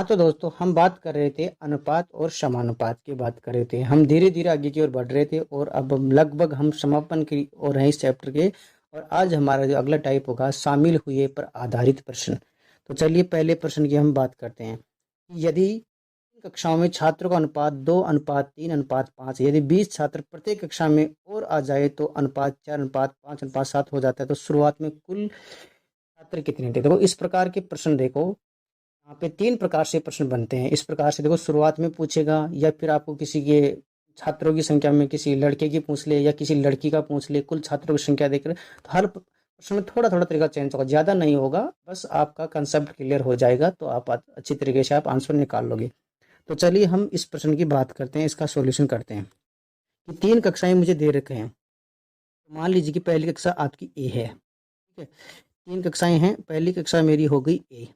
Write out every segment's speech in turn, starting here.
तो दोस्तों हम बात कर रहे थे अनुपात और समानुपात की बात कर रहे थे। हम धीरे धीरे आगे की ओर बढ़ रहे थे और अब लगभग हम समापन की ओर हैं इस चैप्टर के। और आज हमारा जो अगला टाइप होगा शामिल हुए पर आधारित प्रश्न। तो चलिए पहले प्रश्न की हम बात करते हैं। यदि कक्षाओं में छात्रों का अनुपात 2:3:5 है, यदि 20 छात्र प्रत्येक कक्षा में और आ जाए तो अनुपात 4:5:7 हो जाता है। तो शुरुआत में कुल छात्र कितने थे? देखो इस प्रकार के प्रश्न देखो, यहाँ पे 3 प्रकार से प्रश्न बनते हैं। इस प्रकार से देखो, शुरुआत में पूछेगा या फिर आपको किसी के छात्रों की संख्या में किसी लड़के की पूछ ले या किसी लड़की का पूछ ले, कुल छात्रों की संख्या देकर। तो हर प्रश्न में थोड़ा थोड़ा तरीका चेंज होगा, ज़्यादा नहीं होगा, बस आपका कंसेप्ट क्लियर हो जाएगा तो आप अच्छी तरीके से आप आंसर निकाल लोगे। तो चलिए हम इस प्रश्न की बात करते हैं, इसका सॉल्यूशन करते हैं। कि 3 कक्षाएं मुझे दे रखे हैं। तो मान लीजिए कि पहली कक्षा आपकी ए है, ठीक है। 3 कक्षाएं हैं, पहली कक्षा मेरी हो गई ए,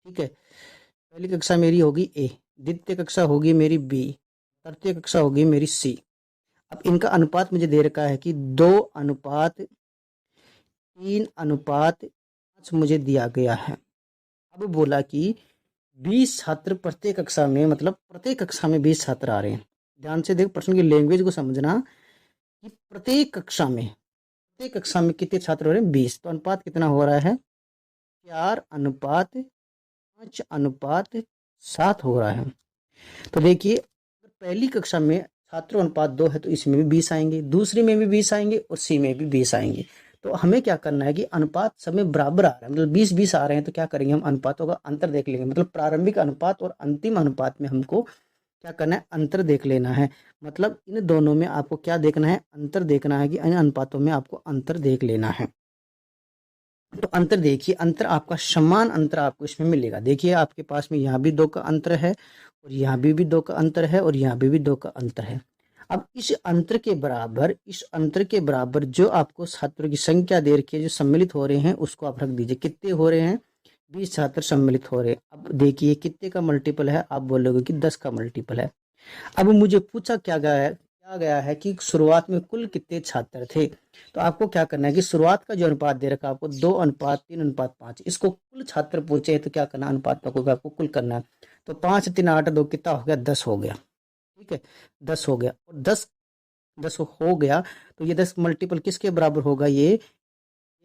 ठीक है। पहली कक्षा मेरी होगी ए, द्वितीय कक्षा होगी मेरी बी, तृतीय कक्षा होगी मेरी सी। अब इनका अनुपात मुझे दे रखा है कि 2:3:5 मुझे दिया गया है। अब बोला कि 20 छात्र प्रत्येक कक्षा में, मतलब प्रत्येक कक्षा में 20 छात्र आ रहे हैं। ध्यान से देख, प्रश्न की लैंग्वेज को समझना कि प्रत्येक कक्षा में कितने छात्र हो रहे हैं? 20। तो अनुपात कितना हो रहा है? 4:5:7 हो रहा है। तो देखिए, पहली कक्षा में छात्रों अनुपात 2 है तो इसमें भी 20 आएंगे, दूसरी में भी 20 आएंगे और सी में भी 20 आएंगे। तो हमें क्या करना है कि अनुपात सब में बराबर आ रहा है, मतलब 20-20 आ रहे हैं। तो क्या करेंगे, हम अनुपातों का अंतर देख लेंगे। मतलब प्रारंभिक अनुपात और अंतिम अनुपात में हमको क्या करना है, अंतर देख लेना है। मतलब इन दोनों में आपको क्या देखना है, अंतर देखना है कि इन अनुपातों में आपको अंतर देख लेना है। तो अंतर देखिए, अंतर आपका समान अंतर आपको इसमें मिलेगा। देखिए आपके पास में यहाँ भी 2 का अंतर है और यहाँ भी 2 का अंतर है और यहाँ भी 2 का अंतर है। अब इस अंतर के बराबर जो आपको छात्रों की संख्या दे रखी है, जो सम्मिलित हो रहे हैं, उसको आप रख दीजिए। कितने हो रहे हैं? 20 छात्र सम्मिलित हो रहे हैं। अब देखिए कितने का मल्टीपल है, आप बोलोगे कि 10 का मल्टीपल है। अब मुझे पूछा क्या गया है कि शुरुआत में कुल कितने छात्र थे। तो आपको क्या करना है कि शुरुआत का जो अनुपात दे रखा है आपको 2:3:5, इसको कुल छात्र पूछे हैं तो क्या करना, अनुपात को आपको कुल करना है। तो 5 3 8 2 कितना हो गया? 10 हो गया, ठीक है। 10 हो गया और 10 हो गया तो ये 10 मल्टीपल किसके बराबर होगा?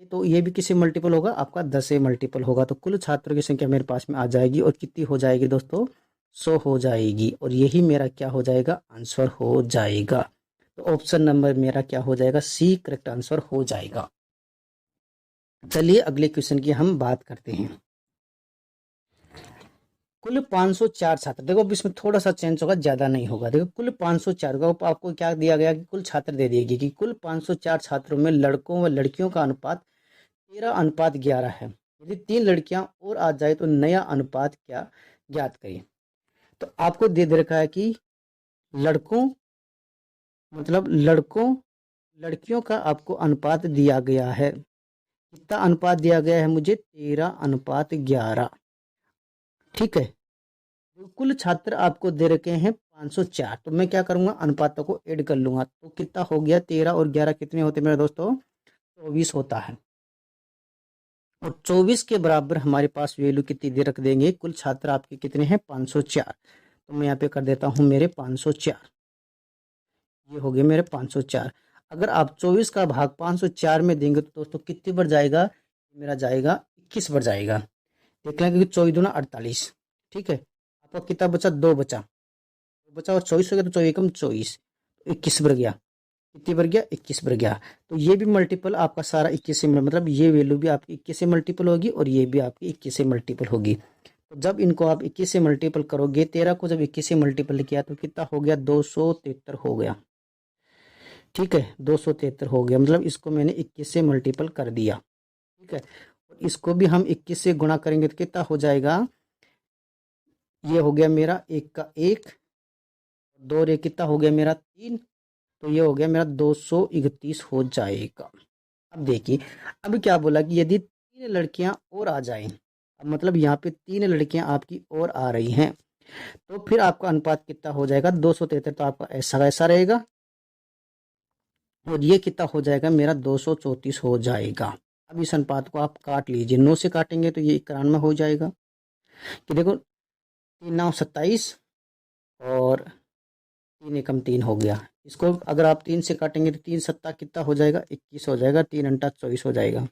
तो ये भी किसी मल्टीपल होगा, आपका 10 से मल्टीपल होगा। तो कुल छात्रों की संख्या मेरे पास में आ जाएगी और कितनी हो जाएगी दोस्तों? 100 हो जाएगी। और यही मेरा क्या हो जाएगा? आंसर हो जाएगा। तो ऑप्शन नंबर मेरा क्या हो जाएगा? सी करेक्ट आंसर हो जाएगा। चलिए अगले क्वेश्चन की हम बात करते हैं। कुल 504 छात्र, देखो अब इसमें थोड़ा सा चेंज होगा, ज्यादा नहीं होगा। देखो कुल 504 का आपको क्या दिया गया कि कुल छात्र दे दिएगी कि कुल 504 छात्रों में लड़कों व लड़कियों का अनुपात 13:11 है। यदि 3 लड़कियां और आ जाए तो नया अनुपात क्या ज्ञात करिए। तो आपको दे रखा है कि लड़कों, मतलब लड़कियों का आपको अनुपात दिया गया है। कितना अनुपात दिया गया है मुझे? 13:11, ठीक है। कुल छात्र आपको दे रखे हैं 504। तो मैं क्या करूंगा, अनुपातों को ऐड कर लूंगा। तो कितना हो गया? 13 और 11 कितने होते मेरे दोस्तों? 24 होता है। और 24 के बराबर हमारे पास वैल्यू कितनी दे रख देंगे? कुल छात्र आपके कितने हैं? 504। तो मैं यहाँ पे कर देता हूँ मेरे 504, ये हो गए मेरे 504। अगर आप 24 का भाग 504 में देंगे तो दोस्तों कितनी बढ़ जाएगा? मेरा जाएगा 21 बढ़ जाएगा। देख लें कि 24 दूना 48, ठीक है। आपका कितना बचा? 2 बचा, और 24 हो गया तो 24 कम 24, 21 बढ़ गया। कितनी बढ़ गया? 21 बढ़ गया। तो ये भी मल्टीपल आपका सारा 21 से, मतलब ये वैल्यू भी आपकी 21 से मल्टीपल होगी और ये भी आपकी 21 से मल्टीपल होगी। तो जब इनको आप 21 से मल्टीपल करोगे, 13 को जब 21 से मल्टीपल किया तो कितना हो गया? 273 हो गया, ठीक है। 273 हो गया, मतलब इसको मैंने 21 से मल्टीपल कर दिया, ठीक है। और इसको भी हम 21 से गुणा करेंगे तो कितना हो जाएगा? ये हो गया मेरा 1 का 1, 2 रे कितना हो गया मेरा? 3। तो ये हो गया मेरा 231 हो जाएगा। अब देखिए, अब क्या बोला कि यदि 3 लड़कियां और आ जाएं, अब मतलब यहाँ पे 3 लड़कियां आपकी और आ रही हैं, तो फिर आपका अनुपात कितना हो जाएगा? 273। तो आपका ऐसा ऐसा रहेगा और ये कितना हो जाएगा मेरा? 234 हो जाएगा। अब इस अनुपात को आप काट लीजिए, 9 से काटेंगे तो ये 91 हो जाएगा। कि देखो 3 9 27 और 3 एकम 3 हो गया। इसको अगर आप 3 से काटेंगे तो 3 सत्ता कितना हो जाएगा, 21 हो जाएगा, 3 अंटा 24 हो जाएगा।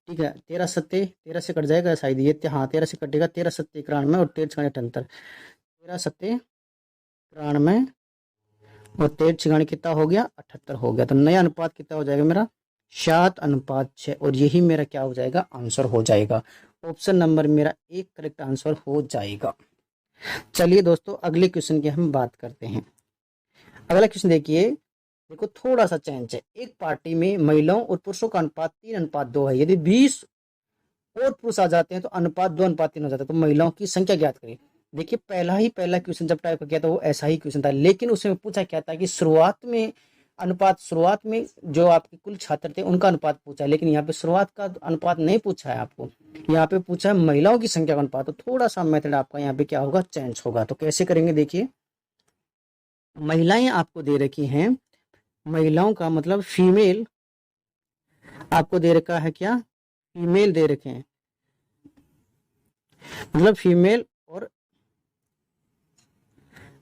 ठीक है, 13 सत्ते 13 से कट जाएगा शायद ये, हाँ 13 से कटेगा, 13 सत्ते 91 और 13 छाने 78, 13 सत्ते 93 और 13 छिगाने कितना हो गया, 78 हो गया। तो नया अनुपात कितना हो जाएगा मेरा, 7:6 और यही मेरा क्या हो जाएगा, आंसर हो जाएगा। ऑप्शन नंबर मेरा एक करेक्ट आंसर हो जाएगा। चलिए दोस्तों अगले क्वेश्चन की हम बात करते हैं। अगला क्वेश्चन देखिए, देखो थोड़ा सा चेंज है। एक पार्टी में महिलाओं और पुरुषों का अनुपात 3:2 है। यदि 20 और पुरुष आ जाते हैं तो अनुपात 2:3 हो जाता है। तो महिलाओं की संख्या ज्ञात करें। देखिए पहला क्वेश्चन जब टाइप किया था वो ऐसा ही क्वेश्चन था, लेकिन उसमें पूछा क्या था कि शुरुआत में जो आपके कुल छात्र थे उनका अनुपात पूछा है, लेकिन यहाँ पे शुरुआत का अनुपात नहीं पूछा है आपको, यहाँ पे पूछा है महिलाओं की संख्या का अनुपात। तो थोड़ा सा मेथड आपका यहाँ पे क्या होगा, चेंज होगा। तो कैसे करेंगे, देखिए महिलाएं आपको दे रखी हैं, महिलाओं का मतलब फीमेल आपको दे रखा है, क्या फीमेल दे रखे हैं, मतलब फीमेल और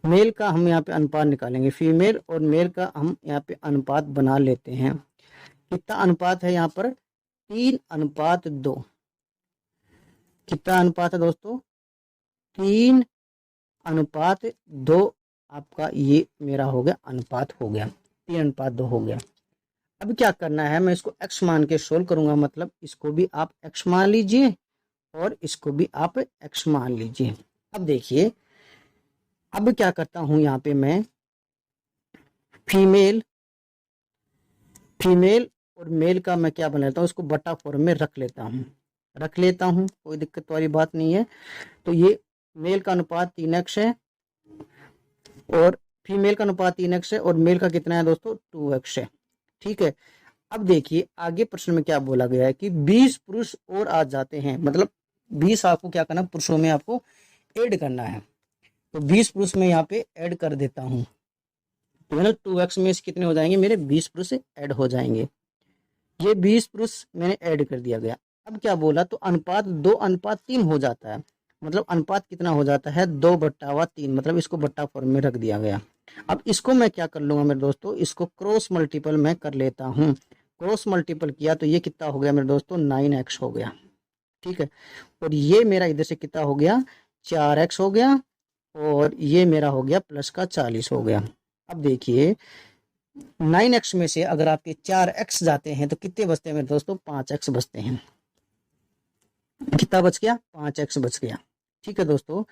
मेल का हम यहाँ पे अनुपात निकालेंगे। फीमेल और मेल का हम यहाँ पे अनुपात बना लेते हैं। कितना अनुपात है यहाँ पर, 3:2। कितना अनुपात है दोस्तों, 3:2 आपका ये मेरा हो गया, अनुपात हो गया, 3:2 हो गया। अब क्या करना है, मैं इसको x मान के सोल्व करूंगा, मतलब इसको भी आप x मान लीजिए और इसको भी आप x मान लीजिए। अब देखिए अब क्या करता हूं, यहाँ पे मैं फीमेल और मेल का मैं क्या बना लेता हूँ, इसको बटा फॉर्म में रख लेता हूँ, कोई दिक्कत वाली बात नहीं है। तो ये मेल का अनुपात 3x है और फीमेल का अनुपात 3x है और मेल का कितना है दोस्तों, 2x है। ठीक है, अब देखिए आगे प्रश्न में क्या बोला गया है कि 20 पुरुष और आ जाते हैं, मतलब 20 आपको क्या करना, पुरुषों में आपको ऐड करना है। तो 20 पुरुष में यहाँ पे ऐड कर देता हूँ, तो मतलब 2x में से कितने हो जाएंगे मेरे, 20 पुरुष ऐड हो जाएंगे। ये 20 पुरुष मैंने ऐड कर दिया गया। अब क्या बोला, तो अनुपात 2:3 हो जाता है, मतलब अनुपात कितना हो जाता है, 2/3, मतलब इसको बट्टा फॉर्म में रख दिया गया। अब इसको मैं क्या कर लूंगा मेरे दोस्तों, इसको क्रॉस मल्टीपल मैं कर लेता हूँ। क्रॉस मल्टीपल किया तो ये कितना हो गया मेरे दोस्तों, 9x हो गया। ठीक है, और ये मेरा इधर से कितना हो गया, 4x हो गया और ये मेरा हो गया प्लस का 40 हो गया। अब देखिए 9x में से अगर आपके 4x जाते हैं तो कितने बचते हैं मेरे दोस्तों, 5x बचते हैं। कितना बच गया, 5x बच गया। ठीक है दोस्तों,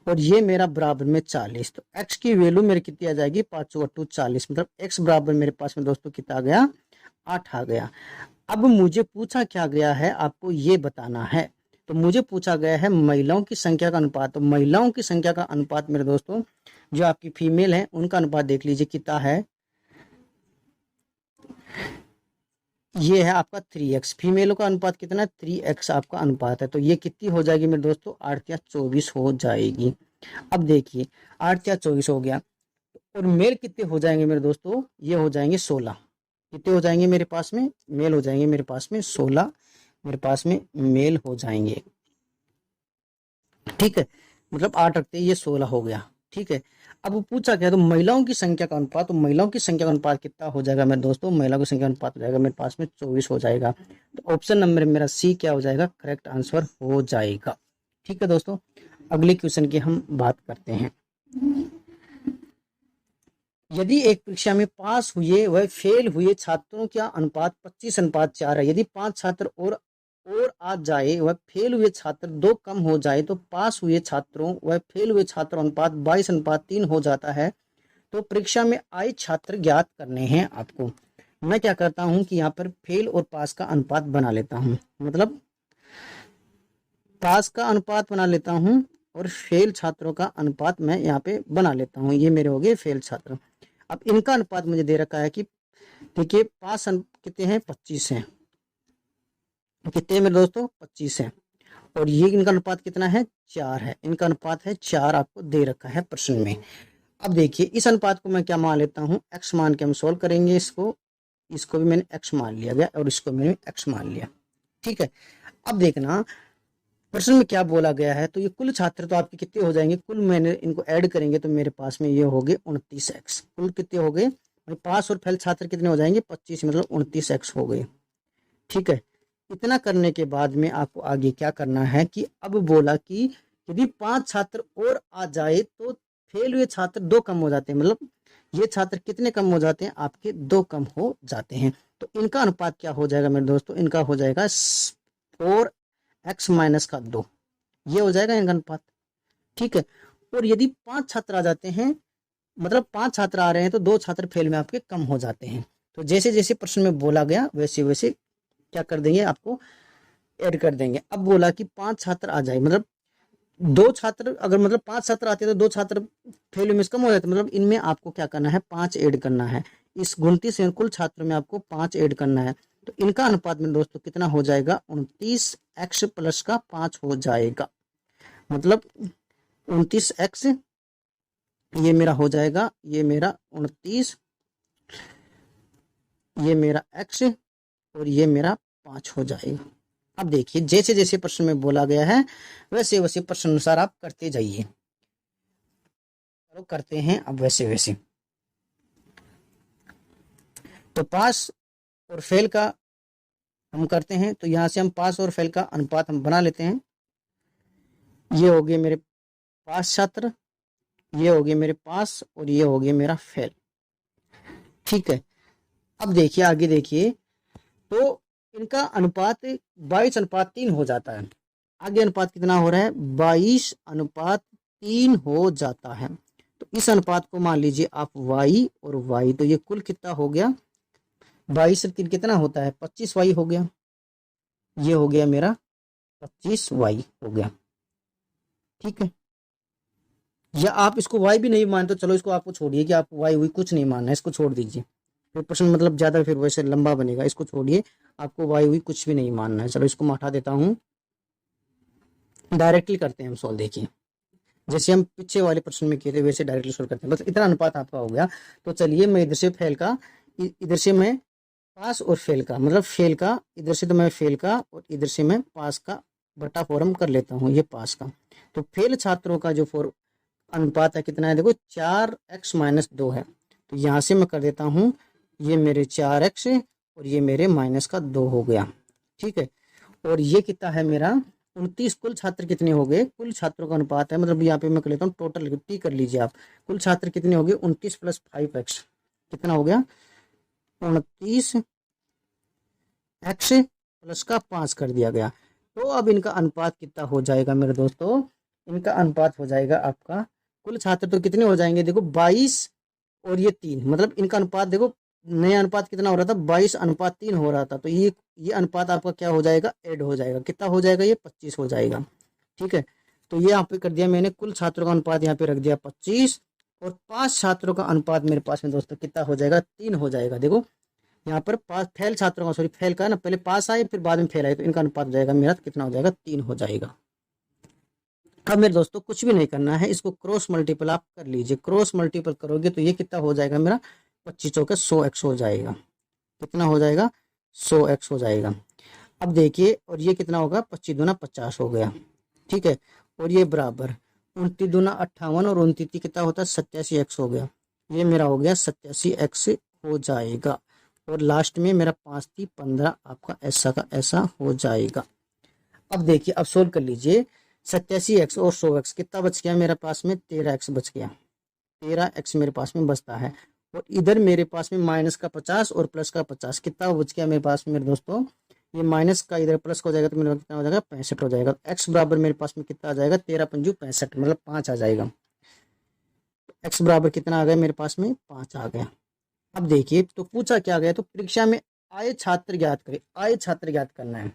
और ये मेरा बराबर में 40, तो x की वैल्यू मेरी कितनी आ जाएगी, 5×2 = 40, मतलब x बराबर मेरे पास में दोस्तों कितना आ गया, 8 आ गया। अब मुझे पूछा क्या गया है, आपको ये बताना है। तो मुझे पूछा गया है महिलाओं की संख्या का अनुपात। तो महिलाओं की संख्या का अनुपात मेरे दोस्तों, जो आपकी फीमेल है उनका अनुपात देख लीजिए कितना है, ये है आपका 3x। फीमेलों का अनुपात कितना है, 3x आपका अनुपात है। तो ये कितनी हो जाएगी मेरे दोस्तों, 8×24 हो जाएगी। अब देखिए 8×24 हो गया, और मेल कितने हो जाएंगे मेरे दोस्तों, ये हो जाएंगे 16। कितने हो जाएंगे मेरे पास में, मेल हो जाएंगे मेरे पास में 16, मेरे पास में मेल हो जाएंगे। ठीक है, मतलब 8 रखते ये 16 हो गया। ठीक है, अब वो पूछा गया तो महिलाओं की संख्या का अनुपात, तो महिलाओं की संख्या का अनुपात कितना हो जाएगा मेरे दोस्तों, महिलाओं की संख्या का अनुपात हो जाएगा मेरे पास में 24 हो जाएगा। तो ऑप्शन नंबर मेरा सी क्या हो जाएगा, करेक्ट आंसर हो जाएगा। ठीक है दोस्तों, अगले क्वेश्चन की हम बात करते हैं। यदि एक परीक्षा में पास हुए व फेल हुए छात्रों का अनुपात 25:4 है, यदि 5 छात्र और आ जाए व फेल हुए छात्र 2 कम हो जाए तो पास हुए छात्रों व फेल हुए छात्रों अनुपात 22:3 हो जाता है। तो परीक्षा में आए छात्र ज्ञात करने हैं आपको। मैं क्या करता हूं कि यहाँ पर फेल और पास का अनुपात बना लेता हूं, मतलब पास का अनुपात बना लेता हूं और फेल छात्रों का अनुपात मैं यहाँ पे बना लेता हूँ। ये मेरे हो गए फेल छात्र। अब इनका अनुपात मुझे दे रखा है कि देखिए पास कितने हैं, 25 हैं। कितने में दोस्तों, 25 है, और ये इनका अनुपात कितना है, 4 है। इनका अनुपात है 4, आपको दे रखा है प्रश्न में। अब देखिए इस अनुपात को मैं क्या मान लेता हूँ, x मान के हम सोल्व करेंगे। इसको भी मैंने x मान लिया गया और इसको मैंने x मान लिया। ठीक है, अब देखना प्रश्न में क्या बोला गया है, तो ये कुल छात्र तो आपके कितने हो जाएंगे, कुल मैंने इनको ऐड करेंगे तो मेरे पास में ये हो गए 29x। कुल कितने हो गए, पास और फेल छात्र कितने हो जाएंगे, 25, मतलब 29x हो गए। ठीक है, इतना करने के बाद में आपको आगे क्या करना है कि अब बोला कि यदि 5 छात्र और आ जाए तो फेल हुए छात्र 2 कम हो जाते हैं, मतलब ये छात्र कितने कम हो जाते हैं, आपके 2 कम हो जाते हैं। तो इनका अनुपात क्या हो जाएगा मेरे दोस्तों, इनका हो जाएगा 4x-2, ये हो जाएगा इनका अनुपात। ठीक है, और यदि 5 छात्र आ जाते हैं, मतलब 5 छात्र आ रहे हैं तो 2 छात्र फेल में आपके कम हो जाते हैं। तो जैसे जैसे प्रश्न में बोला गया वैसे वैसे क्या कर देंगे, आपको ऐड कर देंगे। अब बोला कि 5 छात्र आ जाए, मतलब 2 छात्र, अगर मतलब 5 छात्र आते हैं तो 2 छात्र फेल में कम हो जाते हैं, मतलब इनमें आपको क्या करना है, 5 ऐड करना है। इस 29 कुल छात्रों में आपको 5 ऐड करना है। तो इनका अनुपात में दोस्तों कितना हो जाएगा, 29x प्लस का 5 हो जाएगा। मतलब 29x, ये मेरा हो जाएगा, ये मेरा 29, ये मेरा x, और ये मेरा 5 हो जाएगा। अब देखिए जैसे जैसे प्रश्न में बोला गया है वैसे वैसे प्रश्न अनुसार आप करते जाइए। चलो करते हैं अब वैसे वैसे। तो पास और फेल का हम करते हैं, तो यहाँ से हम पास और फेल का अनुपात हम बना लेते हैं। ये हो गए मेरे पास छात्र, ये हो गए मेरे पास, और ये हो गया मेरा फेल। ठीक है, अब देखिए आगे देखिए, तो इनका अनुपात 22:3 हो जाता है। आगे अनुपात कितना हो रहा है, 22:3 हो जाता है। तो इस अनुपात को मान लीजिए आप y और y, तो ये कुल कितना हो गया, 22 कितना होता है, 25y हो गया। ये हो गया मेरा 25y हो गया। ठीक है, या आप इसको y भी नहीं मानते तो चलो इसको आपको छोड़िए कि आप y हुई कुछ नहीं मानना है, इसको छोड़ दीजिए, फिर प्रश्न मतलब ज़्यादा फिर वैसे लंबा बनेगा। इसको छोड़िए, आपको y हुई कुछ भी नहीं मानना है। चलो इसको मैं हटा देता हूँ, डायरेक्टली करते हैं हम सॉल्व। देखिए जैसे हम पीछे वाले प्रश्न में किए थे वैसे डायरेक्टली सॉल्व करते हैं। बस इतना अनुपात आपका हो गया। तो चलिए मैं इधर से फेल का, इधर से मैं पास और फेल का, मतलब फेल का इधर से तो मैं फेल का और इधर से मैं पास का बटा फॉर्म कर लेता हूँ, ये पास का। तो फेल छात्रों का जो अनुपात है कितना है, देखो 4x-2 है। तो यहाँ से मैं कर देता हूँ, ये मेरे 4x और ये मेरे -2 हो गया। ठीक है, और ये कितना है मेरा 29। कुल छात्र कितने हो गए, कुल छात्रों का अनुपात है, मतलब यहाँ पे मैं कर लेता हूँ टोटल टी कर लीजिए आप। कुल छात्र कितने हो गए, 29 + 5x कितना हो गया, 29x प्लस का 5 कर दिया गया। तो अब इनका अनुपात कितना हो जाएगा मेरे दोस्तों, इनका अनुपात हो जाएगा आपका, कुल छात्र तो कितने हो जाएंगे, देखो 22 और ये 3, मतलब इनका अनुपात देखो, नया अनुपात कितना हो रहा था, 22:3 हो रहा था। तो ये अनुपात आपका क्या हो जाएगा, ऐड हो जाएगा। कितना हो जाएगा, ये 25 हो जाएगा। ठीक है, तो ये यहाँ पे कर दिया मैंने, कुल छात्रों का अनुपात यहाँ पे रख दिया 25, और 5 छात्रों का अनुपात मेरे पास में दोस्तों कितना हो जाएगा, 3 हो जाएगा। देखो यहाँ पर पास फेल छात्रों का, सॉरी फेल का ना, पहले पास आए फिर बाद में फेल आए, तो इनका अनुपात हो जाएगा मेरा कितना हो जाएगा, 3 हो जाएगा। अब मेरे दोस्तों कुछ भी नहीं करना है, इसको क्रॉस मल्टीपल आप कर लीजिए। क्रॉस मल्टीपल करोगे तो ये कितना हो जाएगा मेरा, 25 चौके 100x हो जाएगा। कितना हो जाएगा, 100x हो जाएगा। अब देखिए, और ये कितना होगा, 25 दूना 50 हो गया। ठीक है, और ये बराबर 29 दूना 58, और 29 कितना होता है, 87x हो गया। ये मेरा हो गया 87x हो जाएगा। और लास्ट में मेरा 5 3 15 आपका ऐसा का ऐसा हो जाएगा। अब देखिए, अब सोल्व कर लीजिए, 87x और 100x कितना बच गया मेरे पास में, 13x बच गया। 13x मेरे पास में बचता है, और इधर मेरे पास में माइनस का 50 और प्लस का 50 कितना बच गया मेरे पास में मेरे दोस्तों, ये माइनस का इधर प्लस हो जाएगा तो मेरा कितना हो जाएगा, 65 हो जाएगा। x बराबर मेरे पास में कितना आ जाएगा, 13×5 = 65, मतलब 5 आ जाएगा। x बराबर कितना आ गया मेरे पास में, 5 आ गया। अब देखिए, तो पूछा क्या गया, तो परीक्षा में आए छात्र ज्ञात करें, आए छात्र ज्ञात करना है।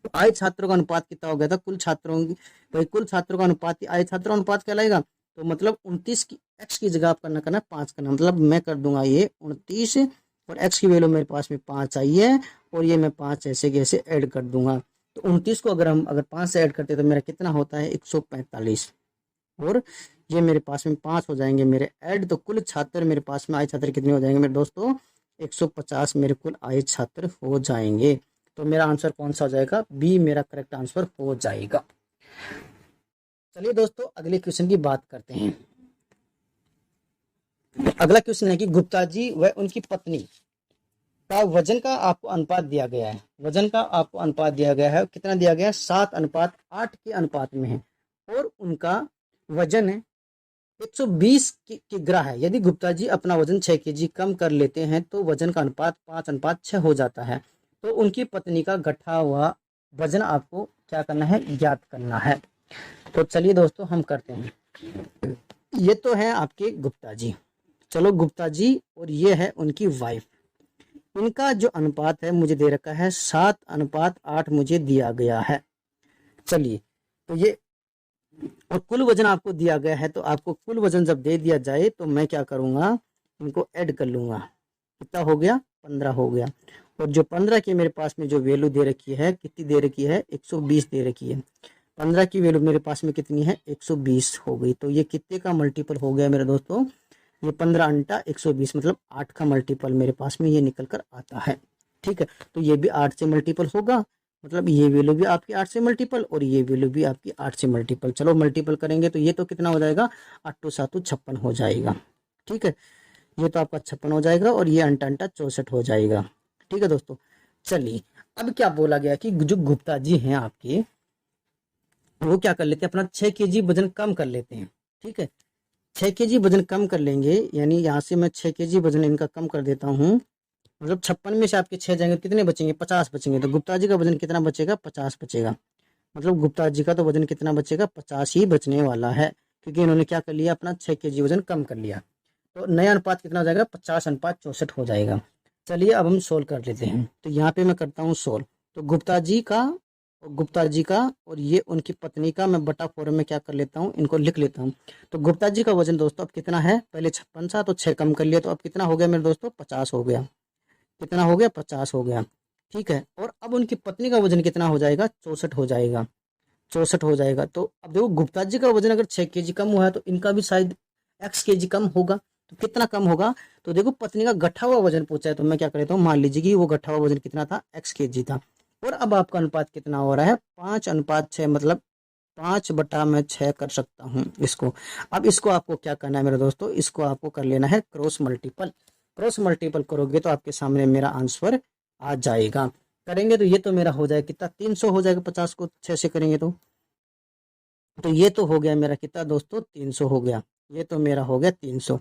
तो आए छात्रों का अनुपात कितना हो गया था, कुल छात्रों की, भाई कुल छात्रों का अनुपात आए छात्रों का अनुपात कहलाएगा। तो मतलब 29 की x की जगह आप करना 5 करना, मतलब मैं कर दूंगा ये 29, और x की वैल्यू मेरे पास में 5 आई है, और ये मैं 5 ऐसे कैसे ऐड कर दूंगा। तो 29 को अगर 5 से ऐड करते तो मेरा कितना होता है, 145, और ये मेरे पास में 5 हो जाएंगे मेरे ऐड। तो कुल छात्र मेरे पास में आए छात्र कितने हो जाएंगे मेरे दोस्तों, 150 मेरे कुल आए छात्र हो जाएंगे। तो मेरा आंसर कौन सा हो जाएगा, बी मेरा करेक्ट आंसर हो जाएगा। चलिए दोस्तों अगले क्वेश्चन की बात करते हैं। अगला क्वेश्चन है कि गुप्ता जी व उनकी पत्नी का वजन का आपको अनुपात दिया गया है। वजन का आपको अनुपात दिया गया है, कितना दिया गया है, 7:8 के अनुपात में है, और उनका वजन है 120 किग्रा है। यदि गुप्ता जी अपना वजन 6 केजी कम कर लेते हैं तो वजन का अनुपात 5:6 हो जाता है। तो उनकी पत्नी का घटा हुआ वजन आपको क्या करना है, ज्ञात करना है। तो चलिए दोस्तों हम करते हैं। ये तो है आपके गुप्ता जी, चलो गुप्ता जी, और ये है उनकी वाइफ। इनका जो अनुपात है मुझे दे रखा है 7:8 मुझे दिया गया है। चलिए तो ये, और कुल वजन आपको दिया गया है, तो आपको कुल वजन जब दे दिया जाए तो मैं क्या करूंगा, इनको ऐड कर लूंगा। कितना हो गया, 15 हो गया। और जो 15 की मेरे पास में जो वैल्यू दे रखी है, कितनी दे रखी है, 120 दे रखी है। 15 की वैल्यू मेरे पास में कितनी है, 120 हो गई। तो ये कितने का मल्टीपल हो गया मेरे दोस्तों, ये 15 अंटा 120 मतलब 8 का मल्टीपल मेरे पास में ये निकल कर आता है। ठीक है, तो ये भी 8 से मल्टीपल होगा, मतलब ये वैल्यू भी आपकी 8 से मल्टीपल और ये वैल्यू भी आपकी 8 से मल्टीपल। चलो मल्टीपल करेंगे तो ये तो कितना हो जाएगा, 8 7 56 हो जाएगा। ठीक है, ये तो आपका 56 हो जाएगा और ये अंटा अंटा 64 हो जाएगा। ठीक है दोस्तों, चलिए अब क्या बोला गया कि जो गुप्ता जी हैं आपके, वो क्या कर लेते हैं, अपना 6 केजी वजन कम कर लेते हैं। ठीक है, 6 केजी वजन कम कर लेंगे, यानी यहाँ से मैं 6 केजी वजन इनका कम कर देता हूँ, मतलब 56 में से आपके 6 जाएंगे, कितने बचेंगे, 50 बचेंगे। तो गुप्ता जी का वजन कितना बचेगा, 50 बचेगा। मतलब गुप्ता जी का तो वजन कितना बचेगा, 50 ही बचने वाला है, क्योंकि इन्होंने क्या कर लिया, अपना 6 केजी वजन कम कर लिया। तो नया अनुपात कितना हो जाएगा, 50:64 हो जाएगा। चलिए अब हम सोल्व कर लेते हैं। तो यहाँ पे मैं करता हूँ सोल्व। तो गुप्ता जी का और ये उनकी पत्नी का मैं बटा 4 में क्या कर लेता हूँ, इनको लिख लेता हूँ। तो गुप्ता जी का वजन दोस्तों अब कितना है, पहले 56 था तो 6 कम कर लिया, तो अब कितना हो गया मेरे दोस्तों, 50 हो गया। कितना हो गया, 50 हो गया। ठीक है, और अब उनकी पत्नी का वजन कितना हो जाएगा, 64 हो जाएगा। 64 हो जाएगा। तो अब देखो गुप्ता जी का वजन अगर 6 केजी कम हुआ है तो इनका भी शायद x केजी कम होगा। तो कितना कम होगा, तो देखो पत्नी का गठा हुआ वजन पूछा है, तो मैं क्या कर लेता हूँ, मान लीजिए कि वो गठा हुआ वजन कितना था, x केजी था। और अब आपका अनुपात कितना हो रहा है, 5:6, मतलब 5/6 कर सकता हूँ इसको। अब इसको आपको क्या करना है मेरे दोस्तों, इसको आपको कर लेना है क्रॉस मल्टीपल। क्रॉस मल्टीपल करोगे तो आपके सामने मेरा आंसर आ जाएगा। करेंगे तो ये तो मेरा हो जाएगा कितना, 300 हो जाएगा, 50 को 6 से करेंगे तो ये तो हो गया मेरा कितना दोस्तों, 300 हो गया। ये तो मेरा हो गया 300।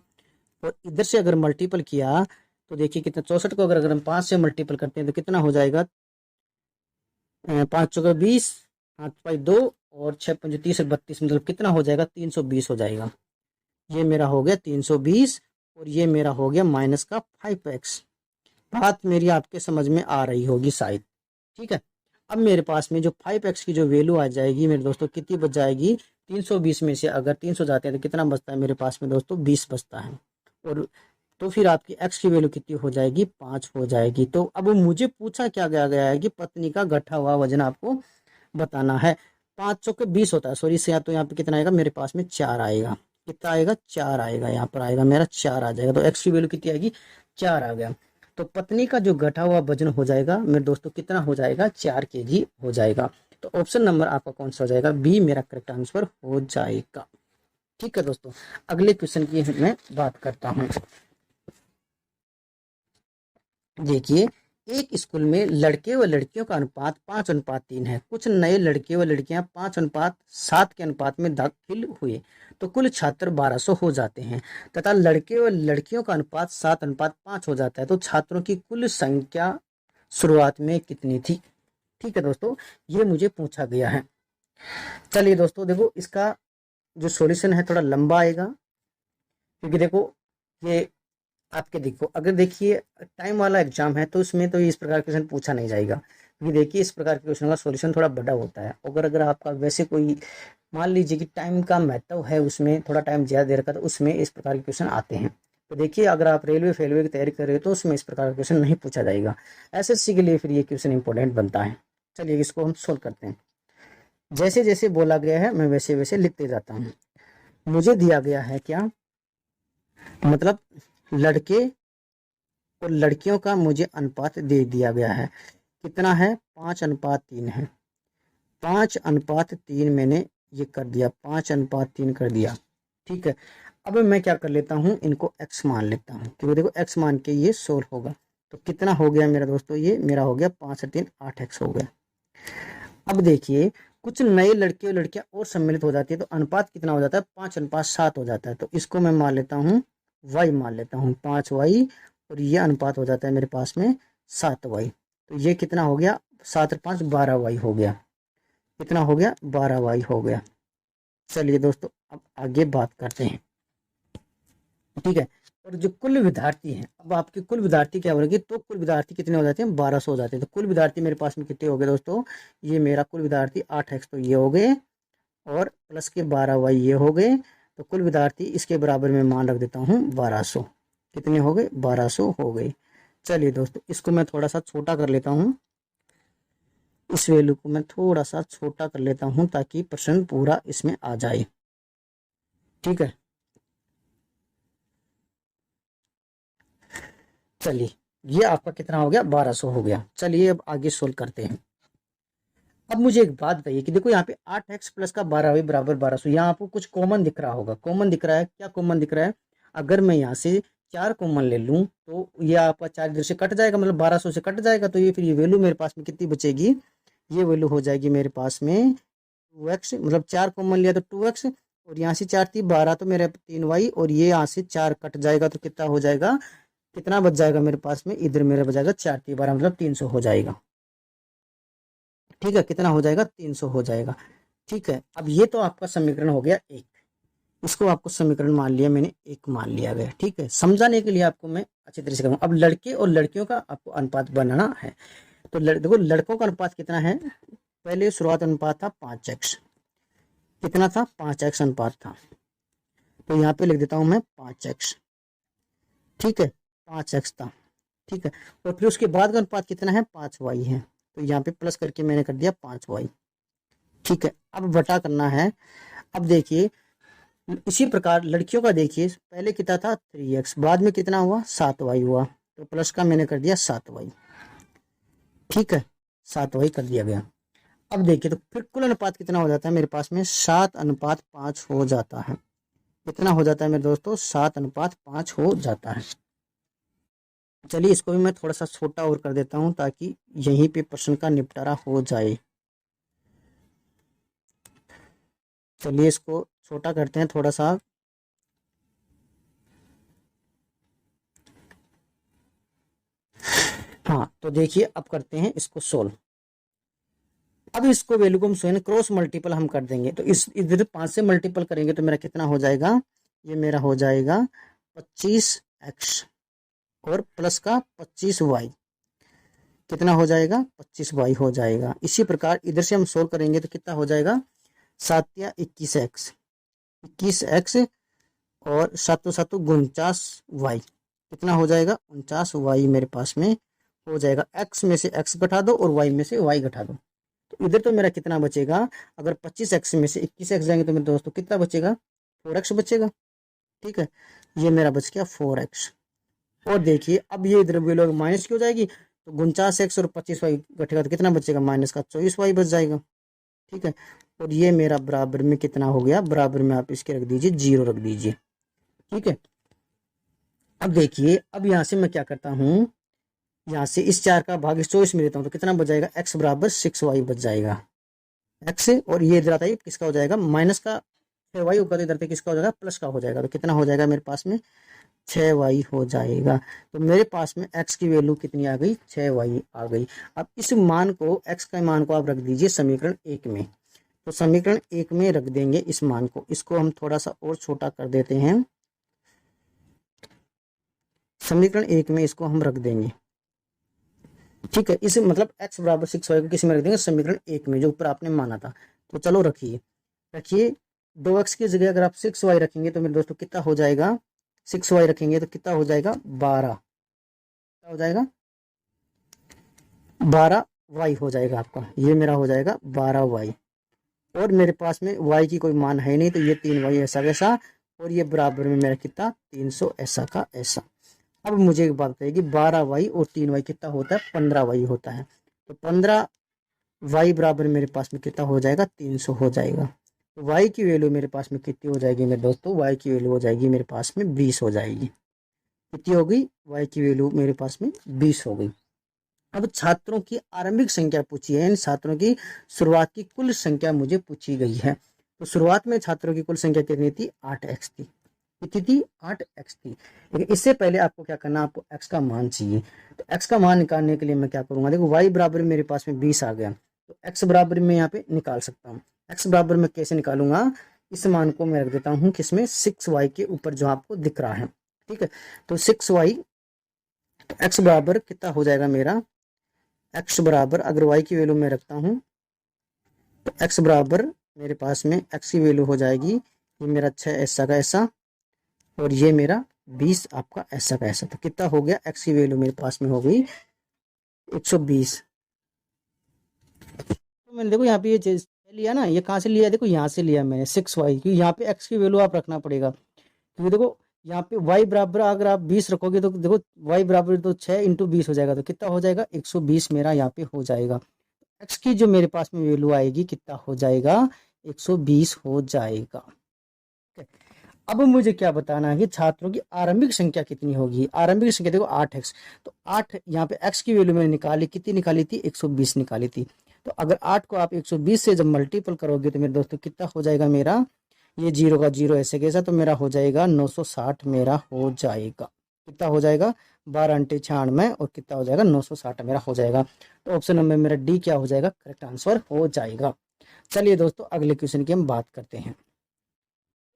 और इधर से अगर मल्टीपल किया तो देखिए कितना, 64 को अगर हम 5 से मल्टीपल करते हैं तो कितना हो जाएगा, 5 चौके 20, 5 5 2 और 6 5 30 32, मतलब कितना हो जाएगा, 320 हो जाएगा। ये मेरा हो गया 320 और ये मेरा हो गया माइनस का 5x। बात मेरी आपके समझ में आ रही होगी शायद। ठीक है, अब मेरे पास में जो 5x की जो वैल्यू आ जाएगी मेरे दोस्तों, कितनी बच जाएगी, 320 में से अगर 300 जाते हैं तो कितना बचता है मेरे पास में दोस्तों, 20 बचता है। और तो फिर आपकी x की वैल्यू कितनी हो जाएगी, 5 हो जाएगी। तो अब मुझे पूछा क्या गया है कि पत्नी का घटा हुआ वजन आपको बताना है। 5 चौके 20 होता है, सॉरी से, तो यहाँ पे कितना आएगा मेरे पास में 4 आएगा। कितना आएगा, 4 आएगा, यहाँ पर आएगा मेरा 4 आ जाएगा। तो x की वैल्यू कितनी आएगी, 4 आ गया। तो पत्नी का जो घटा हुआ वजन हो जाएगा मेरे दोस्तों, कितना हो जाएगा, 4 केजी हो जाएगा। तो ऑप्शन नंबर आपका कौन सा हो जाएगा, बी मेरा करेक्ट आंसर हो जाएगा। ठीक है दोस्तों, अगले क्वेश्चन की मैं बात करता हूँ। देखिए, एक स्कूल में लड़के व लड़कियों का अनुपात 5:3 है। कुछ नए लड़के व लड़कियां 5:7 के अनुपात में दाखिल हुए तो कुल छात्र 1200 हो जाते हैं, तथा लड़के व लड़कियों का अनुपात 7:5 हो जाता है। तो छात्रों की कुल संख्या शुरुआत में कितनी थी। ठीक है दोस्तों, ये मुझे पूछा गया है। चलिए दोस्तों देखो, इसका जो सॉल्यूशन है थोड़ा लंबा आएगा, क्योंकि देखो ये आपके देखो, अगर देखिए टाइम वाला एग्जाम है तो उसमें तो इस प्रकार के क्वेश्चन पूछा नहीं जाएगा, क्योंकि देखिए इस प्रकार के क्वेश्चन का सॉल्यूशन थोड़ा बड़ा होता है। अगर आपका वैसे कोई मान लीजिए कि टाइम का महत्व है, उसमें थोड़ा टाइम ज़्यादा देर का, तो उसमें इस प्रकार के क्वेश्चन आते हैं। तो देखिए अगर आप रेलवे फेलवे की तैयारी कर रहे हो तो उसमें इस प्रकार का क्वेश्चन नहीं पूछा जाएगा। एसएससी के लिए फिर ये क्वेश्चन इंपॉर्टेंट बनता है। चलिए इसको हम सोल्व करते हैं। जैसे जैसे बोला गया है मैं वैसे वैसे लिखते जाता हूँ। मुझे दिया गया है क्या, मतलब लड़के और लड़कियों का मुझे अनुपात दे दिया गया है। कितना है 5:3 है। 5:3 मैंने ये कर दिया, 5:3 कर दिया। ठीक है, अब मैं क्या कर लेता हूँ, इनको x मान लेता हूँ, क्योंकि देखो x मान के ये 16 होगा। तो कितना हो गया मेरा दोस्तों, ये मेरा हो गया 5×3 8x हो गया। अब देखिए कुछ नए लड़के और लड़कियां और सम्मिलित हो जाती है तो अनुपात कितना हो जाता है, 5:7 हो जाता है। तो इसको मैं मान लेता हूँ y मान लेता हूँ 5y, और ये अनुपात हो जाता है मेरे पास में 7y। तो ये कितना हो गया, 7×5 12y हो गया। कितना हो गया, 12y हो गया। चलिए दोस्तों अब आगे बात करते हैं। ठीक है, और जो कुल विद्यार्थी हैं, अब आपके कुल विद्यार्थी क्या बोलेंगे, तो कुल विद्यार्थी कितने हो जाते हैं, 1200 हो जाते हैं। तो कुल विद्यार्थी मेरे पास में कितने हो गए दोस्तों, ये मेरा कुल विद्यार्थी 8x तो ये हो गए, और प्लस के 12y ये हो गए। तो कुल विद्यार्थी इसके बराबर में मान रख देता हूँ 1200। कितने हो गए, 1200 हो गए। चलिए दोस्तों इसको मैं थोड़ा सा छोटा कर लेता हूँ, इस वैल्यू को मैं थोड़ा सा छोटा कर लेता हूँ ताकि प्रश्न पूरा इसमें आ जाए। ठीक है, चलिए ये आपका कितना हो गया, 1200 हो गया। चलिए अब आगे सोल्व करते हैं। अब मुझे एक बात बताइए कि देखो यहाँ पे 8x प्लस का 12y बराबर 1200, यहाँ आपको कुछ कॉमन दिख रहा होगा। कॉमन दिख रहा है, क्या कॉमन दिख रहा है, अगर मैं यहाँ से 4 कॉमन ले लूँ तो ये आपका 4 इधर से कट जाएगा, मतलब 1200 से कट जाएगा। तो ये फिर ये वैल्यू मेरे पास में कितनी बचेगी, ये वैल्यू हो जाएगी मेरे पास में 2x, मतलब 4 कॉमन लिया तो 2x, और यहाँ से 4 थी 12 तो मेरे 3y, और ये यहाँ से 4 कट जाएगा तो कितना हो जाएगा, कितना बच जाएगा मेरे पास में, इधर मेरे बच जाएगा 4 3 12 मतलब 300 हो जाएगा। ठीक है, कितना हो जाएगा, 300 हो जाएगा। ठीक है, अब ये तो आपका समीकरण हो गया एक, इसको आपको समीकरण मान लिया मैंने, एक मान लिया गया। ठीक है, समझाने के लिए आपको मैं अच्छी तरह से कहूँ। अब लड़के और लड़कियों का आपको अनुपात बनाना है। तो देखो लड़कों का अनुपात कितना है, पहले शुरुआत अनुपात था 5x, कितना था 5x अनुपात था। तो यहाँ पे लिख देता हूँ मैं 5x। ठीक है, 5x था। ठीक है, और फिर उसके बाद का अनुपात कितना है, 5y है। तो यहाँ पे प्लस करके मैंने कर दिया 5y। ठीक है, अब बटा करना है। अब देखिए इसी प्रकार लड़कियों का देखिए, पहले कितना था 3x, बाद में कितना हुआ 7y हुआ, तो प्लस का मैंने कर दिया 7y। ठीक है, 7y कर दिया गया। अब देखिए तो फिर कुल अनुपात कितना हो जाता है मेरे पास में, 7:5 हो जाता है। कितना हो जाता है मेरे दोस्तों, 7:5 हो जाता है। चलिए इसको भी मैं थोड़ा सा छोटा और कर देता हूँ ताकि यहीं पे प्रश्न का निपटारा हो जाए। चलिए इसको छोटा करते हैं थोड़ा सा। हाँ तो देखिए अब करते हैं इसको सोल्व। अब इसको वैल्यू को हम स्वयं क्रॉस मल्टीपल हम कर देंगे, तो इस इधर 5 से मल्टीपल करेंगे तो मेरा कितना हो जाएगा, ये मेरा हो जाएगा 25x, और प्लस का 25y, कितना हो जाएगा 25y हो जाएगा। इसी प्रकार इधर से हम सोल्व करेंगे तो कितना हो जाएगा, 7 या 21x, 21x, और 7 7 49y, कितना हो जाएगा 49y मेरे पास में हो जाएगा। x में से x घटा दो और y में से y घटा दो, तो इधर तो मेरा कितना बचेगा, अगर 25x में से 21x जाएंगे तो मेरे दोस्तों कितना बचेगा, 4x बचेगा। ठीक है, ये मेरा बच गया 4x। और देखिए अब ये इधर वैल्यू माइनस की हो जाएगी, तो 49x और 25y घटेगा तो कितना बचेगा, माइनस का 24y बच जाएगा। ठीक है, और ये मेरा बराबर में कितना हो गया, बराबर में आप इसके रख दीजिए 0 रख दीजिए। ठीक है, अब देखिए अब यहाँ से मैं क्या करता हूँ, यहाँ से इस 4 का भाग इस 24 में लेता हूँ तो कितना बच जाएगा, x बराबर 6y बच जाएगा। x, और ये इधर आता है किसका हो जाएगा, माइनस का 6y होगा, तो इधर पे किसका हो जाएगा, प्लस का हो जाएगा। तो कितना हो जाएगा मेरे पास में 6y हो जाएगा। तो मेरे पास में x की वैल्यू कितनी आ गई, 6y आ गई। अब इस मान को, x का मान को आप रख दीजिए समीकरण 1 में। तो समीकरण 1 में रख देंगे इस मान को, इसको हम थोड़ा सा और छोटा कर देते हैं। समीकरण 1 में इसको हम रख देंगे। ठीक है, इस मतलब x बराबर 6y को किस में रख देंगे, समीकरण 1 में, जो ऊपर आपने माना था। तो चलो रखिए, रखिए 2x की जगह अगर आप 6y रखेंगे तो मेरे दोस्तों कितना हो जाएगा, 6y रखेंगे तो कितना हो जाएगा 12, क्या हो जाएगा 12y हो जाएगा आपका, ये मेरा हो जाएगा 12y। और मेरे पास में y की कोई मान है नहीं, तो ये 3y ऐसा कैसा, और ये बराबर में मेरा कितना 300 ऐसा का ऐसा। अब मुझे एक बात बताइए कि 12y और 3y कितना होता है, 15y होता है। तो 15 y बराबर मेरे पास में कितना हो जाएगा, 300 हो जाएगा। तो y की वैल्यू मेरे पास में कितनी हो जाएगी मेरे दोस्तों, y की वैल्यू हो जाएगी मेरे पास में 20 हो जाएगी। कितनी हो गई, y की वैल्यू मेरे पास में 20 हो गई। अब छात्रों की आरंभिक संख्या पूछी है, इन छात्रों की शुरुआत की कुल संख्या मुझे पूछी गई है। तो शुरुआत में छात्रों की कुल संख्या कितनी थी, 8x थी। कितनी थी, 8x थी। लेकिन इससे पहले आपको क्या करना, आपको x का मान चाहिए। तो x का मान निकालने के लिए मैं क्या करूंगा, देखो y बराबर मेरे पास में 20 आ गया, तो x बराबर में यहाँ पे निकाल सकता हूँ। x बराबर में कैसे निकालूंगा, इस मान को मैं रख देता हूँ किसमें, 6y के ऊपर जो आपको दिख रहा है। ठीक है, तो 6y, तो x बराबर कितना हो जाएगा मेरा, x बराबर अगर y की वैल्यू मैं रखता हूँ तो x बराबर मेरे पास में x की वैल्यू हो जाएगी, ये मेरा 6 ऐसा का ऐसा, और ये मेरा 20 आपका ऐसा का ऐसा। तो कितना हो गया, x की वैल्यू मेरे पास में हो गई 120। तो मैंने देखो यहाँ पे ये लिया ना, ये कहाँ से लिया, देखो यहाँ से लिया मैंने 6y, क्योंकि यहाँ पे x की वैल्यू आप रखना पड़ेगा। क्योंकि देखो यहाँ पे y बराबर अगर आप 20 रखोगे तो देखो y बराबर तो 6 इंटू 20 हो जाएगा, तो कितना हो जाएगा, 120 मेरा यहाँ पे हो जाएगा। x की जो मेरे पास में वैल्यू आएगी कितना हो जाएगा, 120 हो जाएगा। अब मुझे क्या बताना है कि छात्रों की आरंभिक संख्या कितनी होगी। आरंभिक संख्या देखो 8x, तो 8 यहाँ पे x की वैल्यू मैंने निकाली, कितनी निकाली थी, 120 निकाली थी। तो अगर 8 को आप 120 से जब मल्टीपल करोगे तो मेरे दोस्तों कितना हो जाएगा मेरा, ये 0 का 0 ऐसे कैसा, तो मेरा हो जाएगा 960 मेरा हो जाएगा। कितना हो जाएगा, 12 अंटे 96, और कितना हो जाएगा 960 मेरा हो जाएगा। तो ऑप्शन नंबर मेरा डी क्या हो जाएगा, करेक्ट आंसर हो जाएगा। चलिए दोस्तों अगले क्वेश्चन की हम बात करते हैं।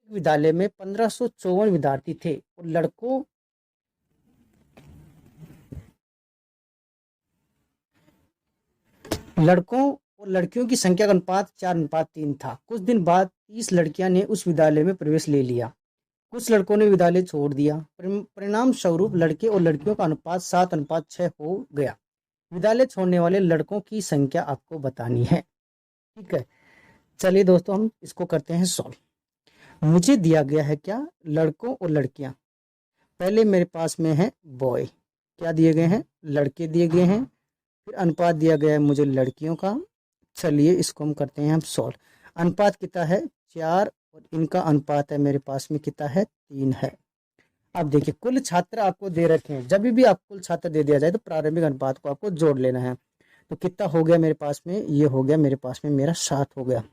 विद्यालय में 1554 विद्यार्थी थे और लड़कों और लड़कियों की संख्या का अनुपात 4:3 था। कुछ दिन बाद 30 लड़कियां ने उस विद्यालय में प्रवेश ले लिया, कुछ लड़कों ने विद्यालय छोड़ दिया। परिणाम स्वरूप लड़के और लड़कियों का अनुपात 7:6 हो गया। विद्यालय छोड़ने वाले लड़कों की संख्या आपको बतानी है। ठीक है, चलिए दोस्तों हम इसको करते हैं सॉल्व। मुझे दिया गया है क्या, लड़कों और लड़कियां। पहले मेरे पास में है बॉय, क्या दिए गए हैं, लड़के दिए गए हैं। फिर अनुपात दिया गया है मुझे लड़कियों का। चलिए इसको हम करते हैं हम सॉल्व। अनुपात कितना है, 4, और इनका अनुपात है मेरे पास में कितना है, 3 है। अब देखिए कुल छात्र आपको दे रखे हैं, जब भी आपको कुल छात्र दे दिया जाए तो प्रारंभिक अनुपात को आपको जोड़ लेना है। तो कितना हो गया मेरे पास में, ये हो गया मेरे पास में मेरा 7 हो गया।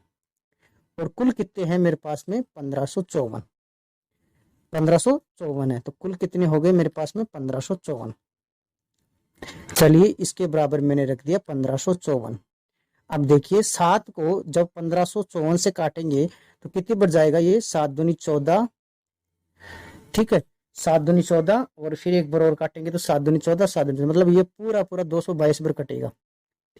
और कुल कितने हैं मेरे पास में, 1554, 1554 है। तो कुल कितने हो गए मेरे पास में, 1554। चलिए इसके बराबर मैंने रख दिया 1554। अब देखिए 7 को जब 1554 से काटेंगे तो कितनी बढ़ जाएगा, ये 7 दूनी 14। ठीक है, 7 दूनी 14, और फिर एक बार और काटेंगे तो 7 दूनी 14, 7 दूनी, मतलब ये पूरा पूरा 222 बार कटेगा।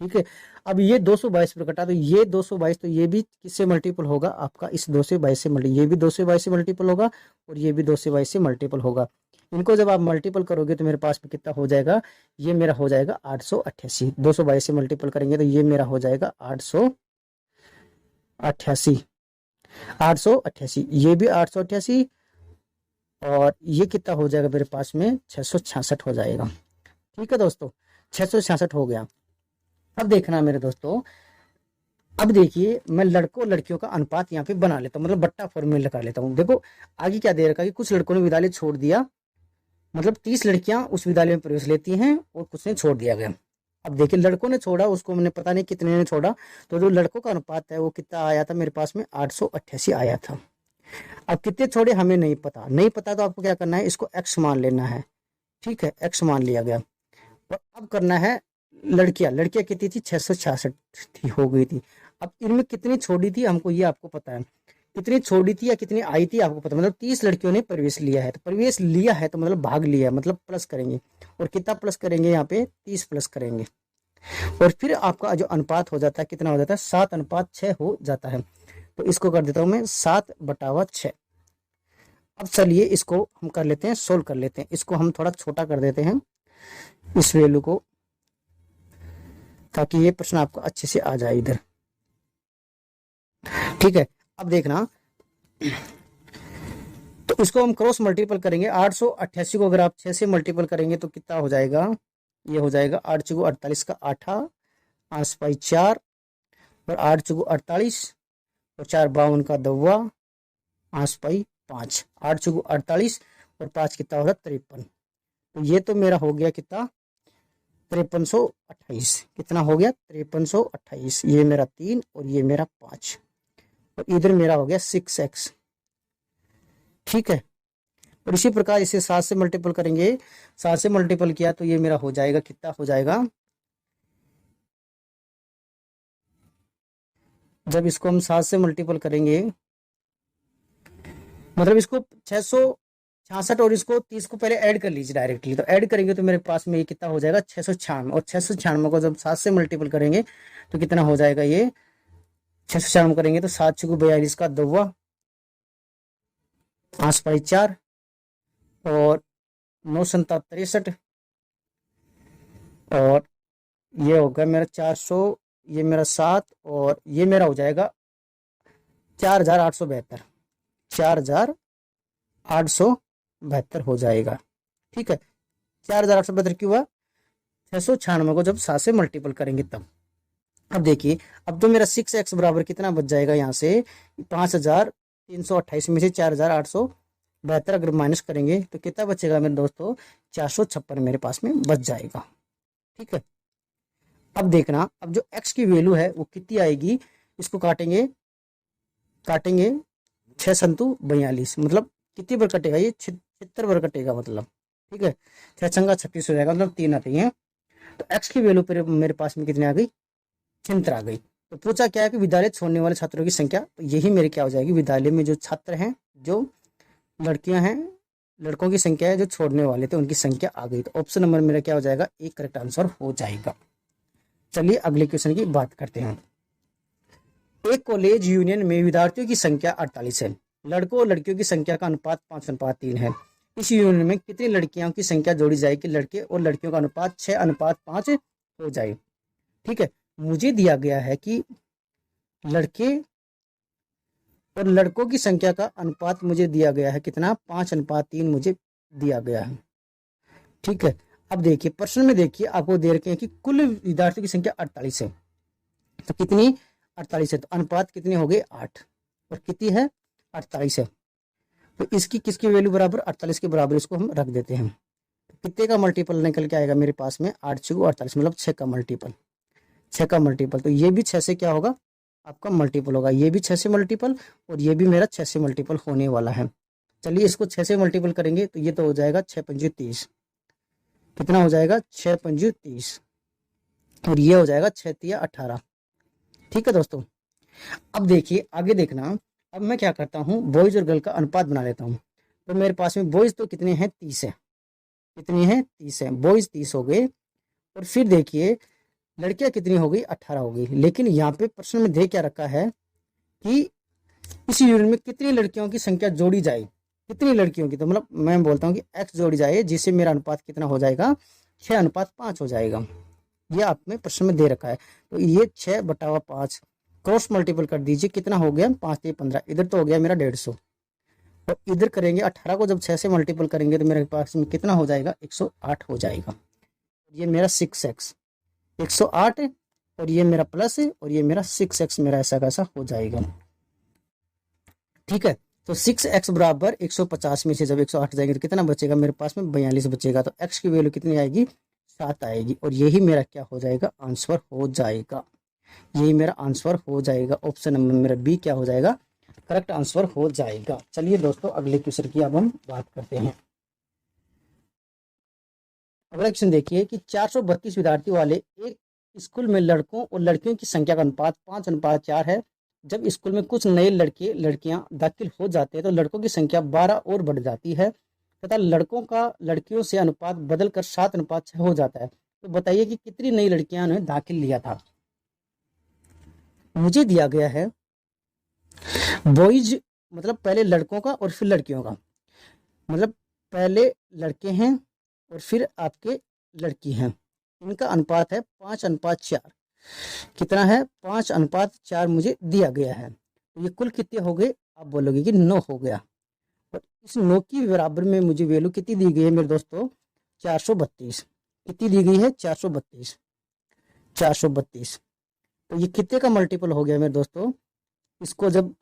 ठीक है, अब ये 222 पर कटा, तो ये 222, तो ये भी किससे मल्टीपल होगा आपका, इस 222 से मल्टी, ये भी 222 से मल्टीपल होगा, और ये भी 222 से मल्टीपल होगा। इनको जब आप मल्टीपल करोगे तो मेरे पास में कितना हो जाएगा, ये मेरा हो जाएगा 888। 222 से मल्टीपल करेंगे तो ये मेरा हो जाएगा 888, 888, ये भी 888, और ये कितना हो जाएगा मेरे पास में 666 हो जाएगा। ठीक है दोस्तों, 666 हो गया। अब देखना मेरे दोस्तों, अब देखिए मैं लड़कों और लड़कियों का अनुपात यहाँ पे बना लेता हूँ, मतलब बट्टा फॉर्मूला लगा लेता हूँ। देखो आगे क्या दे रखा है कि कुछ लड़कों ने विद्यालय छोड़ दिया, मतलब 30 लड़कियां उस विद्यालय में प्रवेश लेती हैं और कुछ ने छोड़ दिया गया। अब देखिए लड़कों ने छोड़ा, उसको मैंने पता नहीं कितने ने छोड़ा, तो जो लड़कों का अनुपात है वो कितना आया था मेरे पास में, 888 आया था। अब कितने छोड़े हमें नहीं पता, नहीं पता तो आपको क्या करना है, इसको x मान लेना है। ठीक है, x मान लिया गया। और अब करना है लड़कियां, लड़कियां कितनी थी, 666 थी, हो गई थी। अब इनमें कितनी छोड़ी थी हमको ये आपको पता है, कितनी छोड़ी थी या कितनी आई थी आपको पता, मतलब 30 लड़कियों ने प्रवेश लिया है। तो प्रवेश लिया है तो मतलब भाग लिया है, मतलब प्लस करेंगे, और कितना प्लस करेंगे यहाँ पे, 30 प्लस करेंगे, और फिर आपका जो अनुपात हो जाता है कितना हो जाता है, 7:6 हो जाता है। तो इसको कर देता हूँ मैं 7/6। अब चलिए इसको हम कर लेते हैं, सोल्व कर लेते हैं। इसको हम थोड़ा छोटा कर देते हैं इस वैल्यू को, ताकि ये प्रश्न आपको अच्छे से आ जाए इधर। ठीक है, अब देखना, तो इसको हम क्रॉस मल्टीपल करेंगे। 888 को अगर आप 6 से मल्टीपल करेंगे तो कितना हो जाएगा, ये हो जाएगा 8 × 48 का 8, 8 पाई 4 और 8 चौको 48 और 4 52 का दवा 8 पाई 5, 8 चौको 48 और 5 कितना हो रहा 53। तो ये तो मेरा हो गया कितना 5328। कितना हो गया 5328। ये मेरा 3 और ये मेरा 5 और इधर मेरा हो गया 6x। ठीक है। और इसी प्रकार इसे 7 से मल्टीपल करेंगे, 7 से मल्टीपल किया तो ये मेरा हो जाएगा कितना हो जाएगा, जब इसको हम 7 से मल्टीपल करेंगे मतलब इसको 666 और इसको 30 को पहले ऐड कर लीजिए डायरेक्टली, तो ऐड करेंगे तो मेरे पास में ये कितना हो जाएगा 696। और 696 को जब 7 से मल्टीपल करेंगे तो कितना हो जाएगा, ये 696 करेंगे तो 7 चौको 42 का दवा 8 पाई 4 और 9 7 63 और ये होगा मेरा 400, ये मेरा 7 और ये मेरा हो जाएगा 4872, 4872 हो जाएगा। ठीक है। 4872 क्यों हुआ, 696 को जब 7 से मल्टीपल करेंगे तब। अब देखिए, अब तो मेरा 6x बराबर कितना बच जाएगा, यहाँ से 5328 में से 4872 अगर माइनस करेंगे तो कितना बचेगा मेरे दोस्तों, 456 मेरे पास में बच जाएगा। ठीक है। अब देखना, अब जो x की वैल्यू है वो कितनी आएगी, इसको काटेंगे 6 संतु 42, मतलब कितनी बार कटेगा, ये 76 बार कटेगा मतलब। ठीक है। 6 छंगा 36 हो जाएगा, मतलब 3 आती है। तो x की वैल्यू पर मेरे पास में कितनी आ गई, 76 आ गई। तो पूछा क्या है कि विद्यालय छोड़ने वाले छात्रों की संख्या, तो यही मेरे क्या हो जाएगी, विद्यालय में जो छात्र हैं, जो लड़कियां हैं, लड़कों की संख्या है जो छोड़ने वाले थे उनकी संख्या आ गई। तो ऑप्शन नंबर मेरा क्या हो जाएगा, एक करेक्ट आंसर हो जाएगा। चलिए अगले क्वेश्चन की बात करते हैं। एक कॉलेज यूनियन में विद्यार्थियों की संख्या 48 है, लड़कों और लड़कियों की संख्या का अनुपात 5:3 है। इस यूनियन में कितनी लड़कियों की संख्या जोड़ी जाए कि लड़के और लड़कियों का अनुपात 6:5 हो जाए। ठीक है। मुझे दिया गया है कि लड़के और लड़कों की संख्या का अनुपात मुझे दिया गया है कितना, 5:3 मुझे दिया गया है। ठीक है। अब देखिए प्रश्न में, देखिए आपको दे रखे हैं कि कुल विद्यार्थियों की संख्या 48 है, तो कितनी 48 है, तो अनुपात कितने हो गए 8 और कितनी है 48 है। तो इसकी किसकी वैल्यू बराबर, 48 के बराबर इसको हम रख देते हैं। तो कितने का मल्टीपल निकल के आएगा मेरे पास में, 8 चौको 48, मतलब 6 का मल्टीपल, 6 का मल्टीपल। तो ये भी 6 से क्या होगा आपका मल्टीपल होगा, ये भी 6 से मल्टीपल और ये भी मेरा 6 से मल्टीपल होने वाला है। चलिए इसको 6 से मल्टीपल करेंगे तो ये तो हो जाएगा 6 पंजे 30, कितना हो जाएगा 6 पंजे 30 और ये हो जाएगा 6 तिया 18। ठीक है दोस्तों। अब देखिए आगे देखना, अब मैं क्या करता हूँ, बॉयज और गर्ल का अनुपात बना लेता हूँ। तो मेरे पास में बॉयज तो कितने हैं 30 है, कितनी है 30 है, बॉयज 30 हो गए। और फिर देखिए लड़कियां कितनी हो गई 18 हो गई। लेकिन यहाँ पे प्रश्न में दे क्या रखा है कि इस यूनियन में कितनी लड़कियों की संख्या जोड़ी जाए, कितनी लड़कियों की, तो मतलब मैं बोलता हूँ कि x जोड़ी जाए, जिससे मेरा अनुपात कितना हो जाएगा 6:5 हो जाएगा। ये आप में प्रश्न में दे रखा है। तो ये 6/5 क्रॉस मल्टीपल कर दीजिए, कितना हो गया 5 से 15, इधर तो हो गया मेरा 150 और इधर करेंगे 18 को जब 6 से मल्टीपल करेंगे तो मेरे पास में कितना हो जाएगा 108 हो जाएगा। ये मेरा 6x 108 और ये मेरा प्लस है और ये मेरा 6x मेरा ऐसा कैसा हो जाएगा। ठीक है। तो 6x बराबर 150 में से जब 108 जाएंगे तो कितना बचेगा मेरे पास में 42 बचेगा। तो x की वैल्यू कितनी आएगी 7 आएगी और यही मेरा क्या हो जाएगा आंसर हो जाएगा, यही मेरा आंसर हो जाएगा। ऑप्शन नंबर मेरा बी क्या हो जाएगा करेक्ट आंसर हो जाएगा। चलिए दोस्तों अगले क्वेश्चन की अब हम बात करते हैं। अगला क्वेश्चन देखिए कि 432 विद्यार्थी वाले एक स्कूल में लड़कों और लड़कियों की संख्या का अनुपात 5:4 है। जब स्कूल में कुछ नए लड़के लड़कियां दाखिल हो जाते हैं तो लड़कों की संख्या 12 और बढ़ जाती है तथा लड़कों का लड़कियों से अनुपात बदलकर 7:6 हो जाता है। तो बताइए कि कितनी नई लड़कियां ने दाखिल लिया था। मुझे दिया गया है बॉयज मतलब पहले लड़कों का और फिर लड़कियों का, मतलब पहले लड़के हैं और फिर आपके लड़की हैं, इनका अनुपात है 5:4। कितना है 5:4 मुझे दिया गया है। तो ये कुल कितने हो गए, आप बोलोगे कि 9 हो गया। और इस 9 की बराबर में मुझे वैल्यू कितनी दी गई है मेरे दोस्तों 432। कितनी दी गई है 432, 432। तो ये कितने का मल्टीपल हो गया मेरे दोस्तों, इसको जब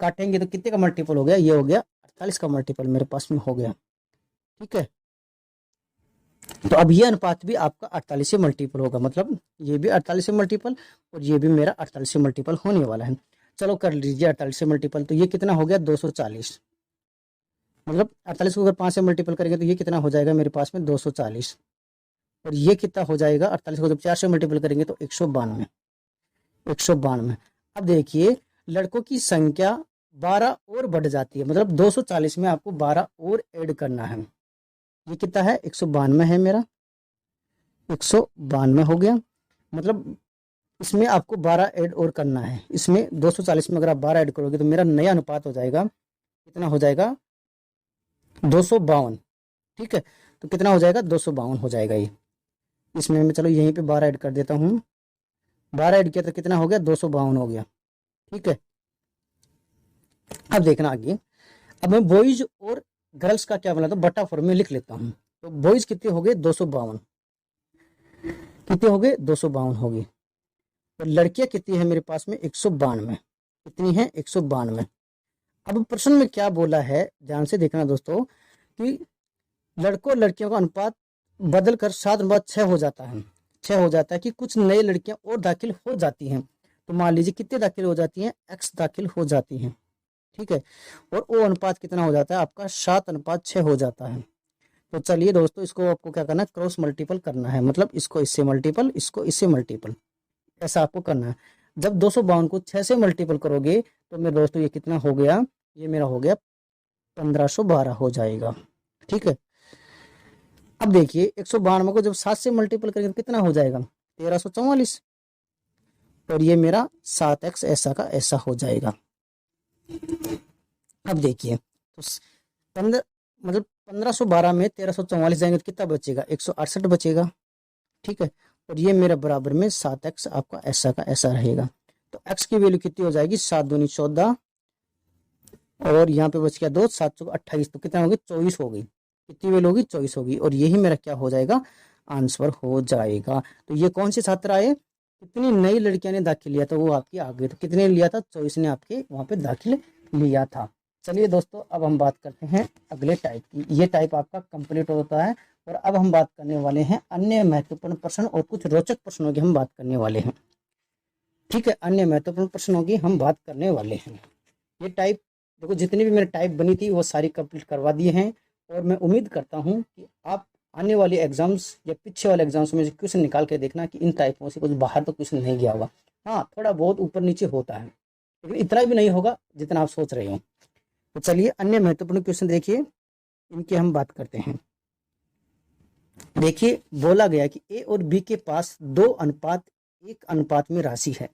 काटेंगे तो कितने का मल्टीपल हो गया, ये हो गया 48 का मल्टीपल मेरे पास में हो गया। ठीक है, तो अब ये अनुपात भी आपका 48 से मल्टीपल होगा, मतलब ये भी 48 से मल्टीपल और ये भी मेरा 48 से मल्टीपल होने वाला है। चलो कर लीजिए 48 से मल्टीपल, तो ये कितना हो गया 240, मतलब 48 को अगर 5 से मल्टीपल करेंगे तो ये कितना हो जाएगा मेरे पास में 240, और ये कितना हो जाएगा 48 को जब 4 से मल्टीपल करेंगे तो 192, 192। अब देखिए लड़कों की संख्या 12 और बढ़ जाती है, मतलब 240 में आपको 12 और ऐड करना है। ये कितना है 192 है मेरा, 192 हो गया, मतलब इसमें आपको 12 ऐड और करना है। इसमें 240 में अगर आप 12 ऐड करोगे तो मेरा नया अनुपात हो जाएगा, कितना हो जाएगा 252। ठीक है, तो कितना हो जाएगा 252 हो जाएगा ये। इसमें मैं चलो यहीं पे 12 ऐड कर देता हूँ, 12 ऐड किया तो कितना हो गया 252 हो गया। ठीक है, अब देखना आगे, अब मैं बॉयज और गर्ल्स का क्या बना तो बटा फॉर्म में लिख लेता हूँ। तो बॉयज कितने हो गए 252, कितने हो गए 252 हो गए, और लड़कियां कितनी है मेरे पास में 192, कितनी है 192। अब प्रश्न में क्या बोला है ध्यान से देखना दोस्तों, कि लड़कों और लड़कियों का अनुपात बदल कर 7:6 हो जाता है, 6 हो जाता है कि कुछ नई लड़कियां और दाखिल हो जाती हैं। तो मान लीजिए कितने दाखिल हो जाती हैं, x दाखिल हो जाती हैं। ठीक है, और वो अनुपात कितना हो जाता है आपका 7:6 हो जाता है। तो चलिए दोस्तों इसको आपको क्या करना है, क्रॉस मल्टीपल करना है, मतलब इसको इससे मल्टीपल, इसको इससे मल्टीपल, ऐसा आपको करना है। जब 252 को 6 से मल्टीपल करोगे तो मेरे दोस्तों ये कितना हो गया, ये मेरा हो गया 1512 हो जाएगा। ठीक है, अब देखिए 192 को जब 7 से मल्टीपल करेंगे तो कितना हो जाएगा 1344, और ये मेरा 7x ऐसा का ऐसा हो जाएगा। अब देखिए तो 15 मतलब 1512 में 1344 जाएंगे तो कितना बचेगा 168 बचेगा। ठीक है, और ये मेरा बराबर में 7x आपका ऐसा का ऐसा रहेगा। तो x की वैल्यू कितनी हो जाएगी 7 दूनी 14, और यहाँ पे बच गया 2, 7 चौक 28, तो कितना होगी 24 हो गई, कितनी वैल्यू होगी 24 होगी, और यही मेरा क्या हो जाएगा आंसर हो जाएगा। तो ये कौन से छात्र आए, कितनी नई लड़कियां ने दाखिल लिया था वो आपकी आ गई, तो कितने लिया था 24 ने आपके वहाँ पे दाखिल लिया था। चलिए दोस्तों अब हम बात करते हैं अगले टाइप की, ये टाइप आपका कंप्लीट होता है, और अब हम बात करने वाले हैं अन्य महत्वपूर्ण प्रश्न और कुछ रोचक प्रश्नों की हम बात करने वाले हैं। ठीक है, अन्य महत्वपूर्ण प्रश्नों की हम बात करने वाले हैं। ये टाइप देखो जितनी भी मेरी टाइप बनी थी वो सारी कंप्लीट करवा दिए हैं, और मैं उम्मीद करता हूँ कि आप आने वाले एग्जाम्स या पीछे वाले एग्जाम्स में क्वेश्चन निकाल के देखना कि इन टाइपों से कुछ बाहर तो क्वेश्चन नहीं गया होगा। हाँ थोड़ा बहुत ऊपर नीचे होता है, लेकिन इतना भी नहीं होगा जितना आप सोच रहे हो। तो चलिए अन्य महत्वपूर्ण क्वेश्चन देखिए, इनकी हम बात करते हैं। देखिए बोला गया कि ए और बी के पास 2:1 अनुपात में राशि है।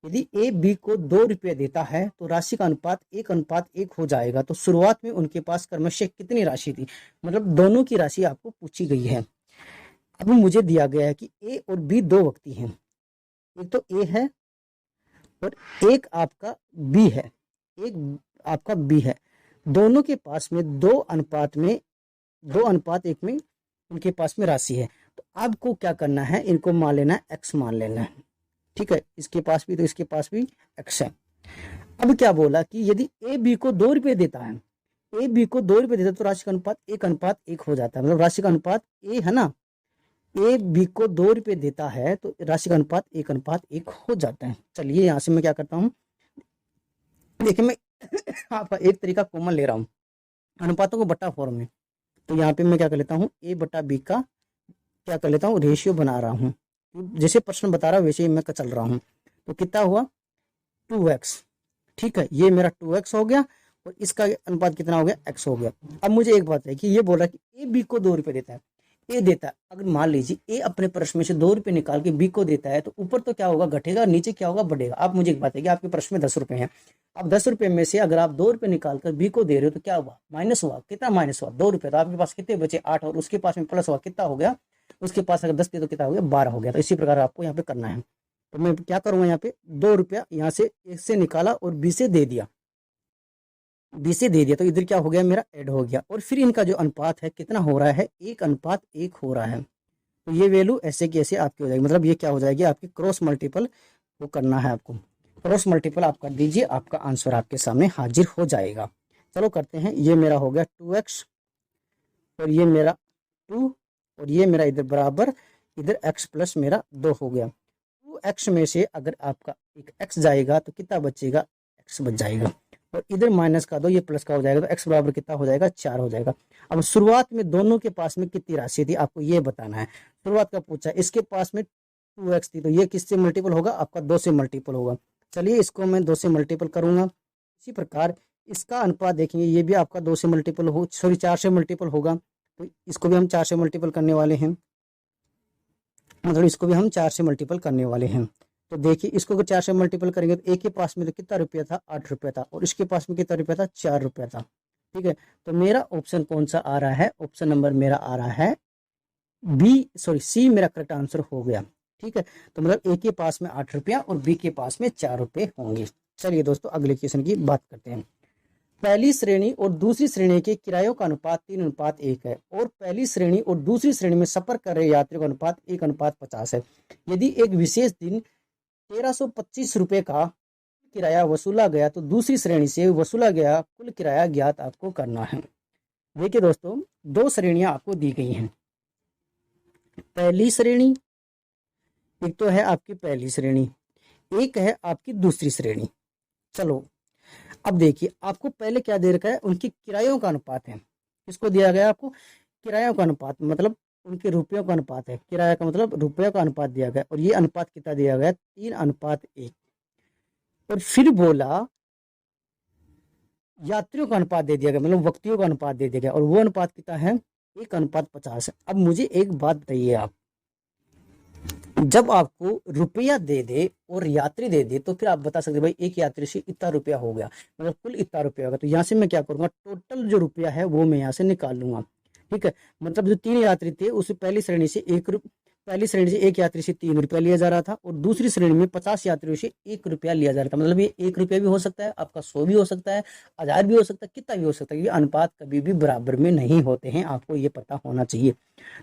यदि ए बी को 2 रुपये देता है तो राशि का अनुपात 1:1 हो जाएगा। तो शुरुआत में उनके पास क्रमशः कितनी राशि थी, मतलब दोनों की राशि आपको पूछी गई है। अब मुझे दिया गया है कि ए और बी दो व्यक्ति हैं, एक तो ए है और एक आपका बी है, एक आपका बी है। दोनों के पास में 2:1 में उनके पास में राशि है। तो आपको क्या करना है, इनको मान लेना है एक्स मान लेना है। ठीक है, इसके पास भी तो इसके पास भी एक्स है। अब क्या बोला कि यदि ए बी को 2 रुपये देता है, ए बी को 2 रुपये देता है तो राशि का अनुपात 1:1 हो जाता है, मतलब राशि का अनुपात ए है ना, ए बी को 2 रुपये देता है तो राशि का अनुपात 1:1 हो जाता है। चलिए यहाँ से मैं क्या करता हूँ, देखिए मैं आपका एक तरीका कॉमन ले रहा हूँ अनुपातों को बट्टा फॉर्म में। तो यहाँ पे मैं क्या कर लेता हूँ, ए बटा बी का क्या कर लेता हूँ रेशियो बना रहा हूँ, जैसे प्रश्न बता रहा हूँ वैसे ही मैं चल रहा हूँ। तो कितना हुआ 2x। ठीक है, ये मेरा 2x हो गया और इसका अनुपात कितना हो गया x हो गया। अब मुझे एक बात है कि ये बोला कि ए बी को 2 रुपये देता है, ए देता है, अगर मान लीजिए ए अपने प्रश्न में से 2 रुपये निकाल के बी को देता है तो ऊपर तो क्या होगा घटेगा, नीचे क्या होगा बढ़ेगा। आप मुझे एक बात है कि आपके प्रश्न में 10 रुपये हैं, अब 10 रुपये में से अगर आप 2 रुपये निकाल कर बी को दे रहे हो तो क्या हुआ माइनस हुआ, कितना माइनस हुआ 2 रुपये। तो आपके पास कितने बचे 8, और उसके पास में प्लस हुआ कितना हो गया, उसके पास अगर 10 थे तो कितना हो गया 12 हो गया। तो इसी प्रकार आपको यहाँ पे करना है। तो मैं क्या करूँगा, यहाँ पे 2 रुपया यहाँ से एक से निकाला और बी से दे दिया, बी से दे दिया तो इधर क्या हो गया मेरा ऐड हो गया। और फिर इनका जो अनुपात है कितना हो रहा है 1:1 हो रहा है। तो ये वैल्यू ऐसे की ऐसे आपकी हो जाएगी, मतलब ये क्या हो जाएगी आपकी क्रॉस मल्टीपल वो करना है आपको। क्रॉस मल्टीपल आप कर दीजिए, आपका आंसर आपके सामने हाजिर हो जाएगा। चलो करते हैं। ये मेरा हो गया 2x और ये मेरा 2 और ये मेरा इधर बराबर, इधर x प्लस मेरा 2 हो गया। 2x में से अगर आपका एक x जाएगा तो कितना बचेगा, x बच जाएगा। और इधर माइनस का 2, ये प्लस का हो जाएगा, तो x बराबर कितना हो जाएगा, 4 हो जाएगा। अब शुरुआत में दोनों के पास में कितनी राशि थी आपको ये बताना है। शुरुआत का पूछा, इसके पास में 2x थी, तो ये किससे मल्टीपल होगा, आपका 2 से मल्टीपल होगा। चलिए इसको मैं 2 से मल्टीपल करूंगा। इसी प्रकार इसका अनुपात देखेंगे, ये भी आपका 2 से मल्टीपल हो, सॉरी 4 से मल्टीपल होगा, तो इसको भी हम 4 से मल्टीपल करने वाले हैं, मतलब इसको भी हम 4 से मल्टीपल करने वाले हैं। तो देखिए इसको अगर 4 से मल्टीपल करेंगे तो एक के पास में तो कितना रुपया था, 8 रुपया था, और इसके पास में कितना रुपया था, 4 रुपया था। ठीक है, तो मेरा ऑप्शन कौन सा आ रहा है, ऑप्शन नंबर मेरा आ रहा है बी, सॉरी सी मेरा करेक्ट आंसर हो गया। ठीक है, तो मतलब ए के पास में 8 रुपया और बी के पास में 4 रुपये होंगे। चलिए दोस्तों अगले क्वेश्चन की बात करते हैं। पहली श्रेणी और दूसरी श्रेणी के किरायों का अनुपात 3:1 है और पहली श्रेणी और दूसरी श्रेणी में सफर कर रहे यात्रियों का अनुपात 1:50 है। यदि एक विशेष दिन 1325 रुपये का किराया वसूला गया तो दूसरी श्रेणी से वसूला गया कुल किराया ज्ञात आपको करना है। देखिए दोस्तों, दो श्रेणियां आपको दी गई हैं। पहली श्रेणी, एक तो है आपकी पहली श्रेणी, एक है आपकी दूसरी श्रेणी। चलो अब देखिए, आपको पहले क्या दे रखा है, उनकी किरायों का अनुपात है। किसको दिया गया आपको, किरायों का अनुपात, मतलब उनके रुपयों का अनुपात है। किराया का मतलब रुपयों का अनुपात दिया गया, और ये अनुपात कितना दिया गया, 3:1। और फिर बोला यात्रियों का अनुपात दे दिया गया, मतलब व्यक्तियों का अनुपात दे दिया गया, और वो अनुपात कितना है, 1:50 है। अब मुझे एक बात बताइए, आप जब आपको रुपया दे दे और यात्री दे दे तो फिर आप बता सकते भाई एक यात्री से इतना रुपया हो गया, मतलब कुल इतना रुपया होगा। तो यहाँ से मैं क्या करूंगा, टोटल जो रुपया है वो मैं यहाँ से निकाल लूंगा। ठीक है, मतलब जो 3 यात्री थे उसे पहली श्रेणी से एक यात्री से 3 रुपया लिया जा रहा था, और दूसरी श्रेणी में 50 यात्रियों से 1 रुपया लिया जा रहा था। मतलब ये 1 रुपया भी हो सकता है आपका, 100 भी हो सकता है, 1000 भी हो सकता है, कितना भी हो सकता है। ये अनुपात कभी भी बराबर में नहीं होते हैं, आपको ये पता होना चाहिए।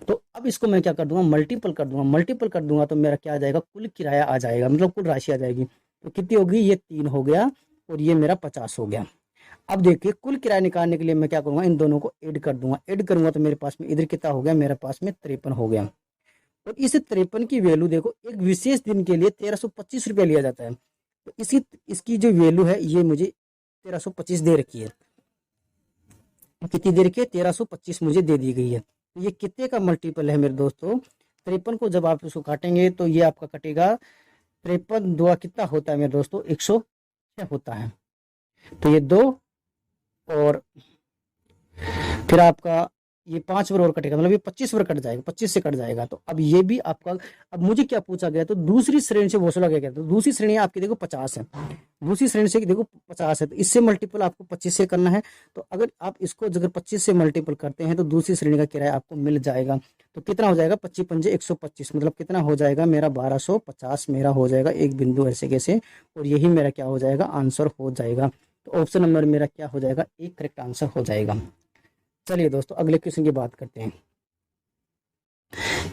तो अब इसको मैं क्या कर दूंगा, मल्टीपल कर दूंगा। मल्टीपल कर दूंगा तो मेरा क्या आ जाएगा, कुल किराया आ जाएगा, मतलब कुल राशि आ जाएगी। तो कितनी होगी, ये 3 हो गया और ये मेरा 50 हो गया। अब देखिए कुल किराया निकालने के लिए मैं क्या करूंगा, इन दोनों को ऐड कर दूंगा। ऐड करूंगा तो मेरे पास में इधर कितना हो गया, मेरे पास में 53 हो गया। और इस 53 की वैल्यू देखो, एक विशेष दिन के लिए 1325 रुपया लिया जाता है, तो इसकी जो वैल्यू है ये मुझे 1325 दे रखी है। कितनी दे रखी है, 1325 मुझे दे दी गई है। तो ये कितने का मल्टीपल है मेरे दोस्तों, 53 को जब आप इसको काटेंगे तो ये आपका कटेगा 53 दुआ कितना होता है मेरे दोस्तों, 106 होता है। तो ये 2 और फिर आपका ये 5 बार और कटेगा, मतलब ये 25 बार कट जाएगा, 25 से कट जाएगा। तो अब ये भी आपका, अब मुझे क्या पूछा गया, तो दूसरी श्रेणी से वसूला गया। तो दूसरी श्रेणी आपकी देखो 50 है, दूसरी श्रेणी से देखो 50 है, तो इससे मल्टीपल आपको 25 से करना है। तो अगर आप इसको अगर 25 से मल्टीपल करते हैं तो दूसरी श्रेणी का किराया आपको मिल जाएगा। तो कितना हो जाएगा, 25 पंजे 125, मतलब कितना हो जाएगा मेरा 1250 मेरा हो जाएगा, एक बिंदु ऐसे कैसे, और यही मेरा क्या हो जाएगा, आंसर हो जाएगा। तो ऑप्शन नंबर मेरा क्या हो जाएगा, एक करेक्ट आंसर हो जाएगा। चलिए दोस्तों अगले क्वेश्चन की बात करते हैं।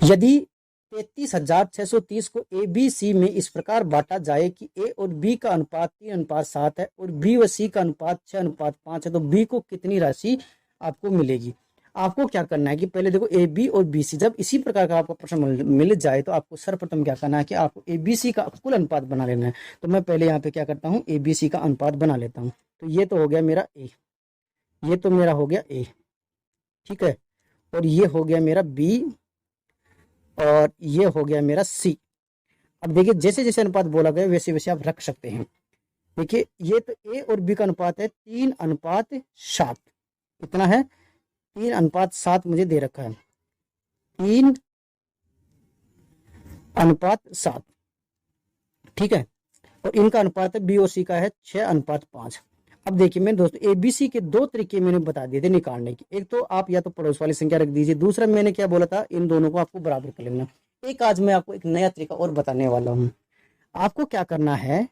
यदि 33,630 को ए बी सी में इस प्रकार बांटा जाए कि ए और बी का अनुपात 3:7 है और बी व सी का अनुपात 6:5 है, तो बी को कितनी राशि आपको मिलेगी। आपको क्या करना है कि पहले देखो ए बी और बी सी, जब इसी प्रकार का आपको प्रश्न मिल जाए तो आपको सर्वप्रथम क्या करना है कि आपको ए बी सी का कुल अनुपात बना लेना है। तो मैं पहले यहाँ पे क्या करता हूँ, ए बी सी का अनुपात बना लेता हूँ। तो ये तो हो गया मेरा ए, ये तो मेरा हो गया ए, ठीक है, और ये हो गया मेरा बी और ये हो गया मेरा सी। अब देखिए जैसे जैसे अनुपात बोला गया वैसे वैसे आप रख सकते हैं। देखिए ये तो ए और बी का अनुपात है 3:7, कितना है, 3:7 मुझे दे रखा है, 3:7, ठीक है, और इनका अनुपात है बी और सी का है 6:5। अब देखिए मेरे दोस्तों एबीसी के 2 तरीके मैंने बता दिए थे निकालने की। एक तो आप या तो पड़ोस वाली संख्या रख दीजिए, दूसरा मैंने क्या बोला था, इन दोनों को आपको बराबर कर लेना। एक आज मैं आपको एक नया तरीका और बताने वाला हूँ। आपको क्या करना है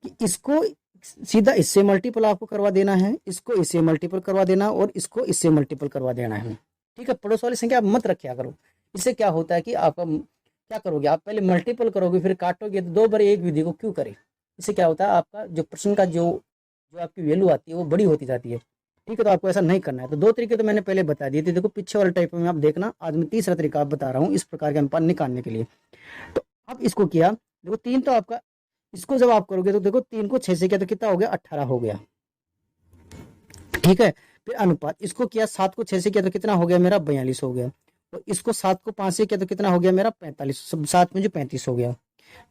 कि इसको सीधा इससे मल्टीपल आपको करवा देना है, इसको इससे मल्टीपल करवा देना और इसको इससे मल्टीपल करवा देना है। ठीक है, पड़ोस वाली संख्या आप मत रखा करो। इससे क्या होता है कि आपका क्या करोगे आप, पहले मल्टीपल करोगे फिर काटोगे, तो 2 बार एक विधि को क्यों करें। इससे क्या होता है, आपका जो प्रश्न का जो जो आपकी वैल्यू आती है वो बड़ी होती जाती है। ठीक है, तो आपको ऐसा नहीं करना है। तो 2 तरीके तो मैंने पहले बता दिए थे, देखो पीछे वाले टाइप में आप देखना, आज मैं तीसरा तरीका आप बता रहा हूँ इस प्रकार के अनुपात निकालने के लिए। तो अब इसको किया, देखो 3 तो आपका, इसको जब आप करोगे तो देखो 3 को 6 से किया तो कितना हो गया, 18 हो गया। ठीक है, फिर अनुपात इसको किया, 7 को 6 से किया तो कितना हो गया मेरा, 42 हो गया। तो इसको 7 को 5 से किया तो कितना हो गया मेरा, 45, सब 7 में जो 35 हो गया।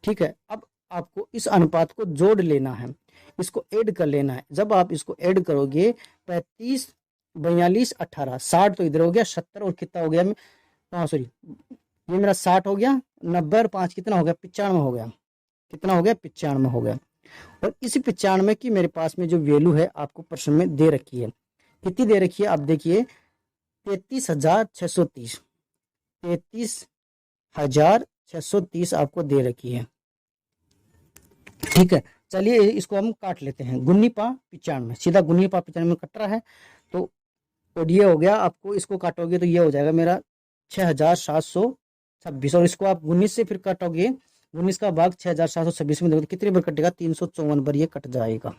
ठीक है, अब आपको इस अनुपात को जोड़ लेना है, इसको ऐड कर लेना है। जब आप इसको ऐड करोगे 35, 42, 18, 60 तो इधर हो गया 70, और कितना हो गया, हाँ सॉरी, ये मेरा 60 हो गया, 90 और 5 कितना हो गया, 95 हो गया। कितना हो गया, 95 हो गया। और इसी 95 की मेरे पास में जो वैल्यू है आपको प्रश्न में दे रखी है, कितनी दे रखी है आप देखिए, 33,630, 33,630 आपको दे रखी है। ठीक है, चलिए इसको हम काट लेते हैं, गुन्नी पा 95, सीधा गुन्नी पा 95 में कट रहा है। तो और ये हो गया, आपको इसको काटोगे तो ये हो जाएगा मेरा 6,726, और इसको आप 19 से फिर काटोगे, 19 का भाग 6,726 में दोगे तो कितनी बार कटेगा, 354 बार ये कट जाएगा।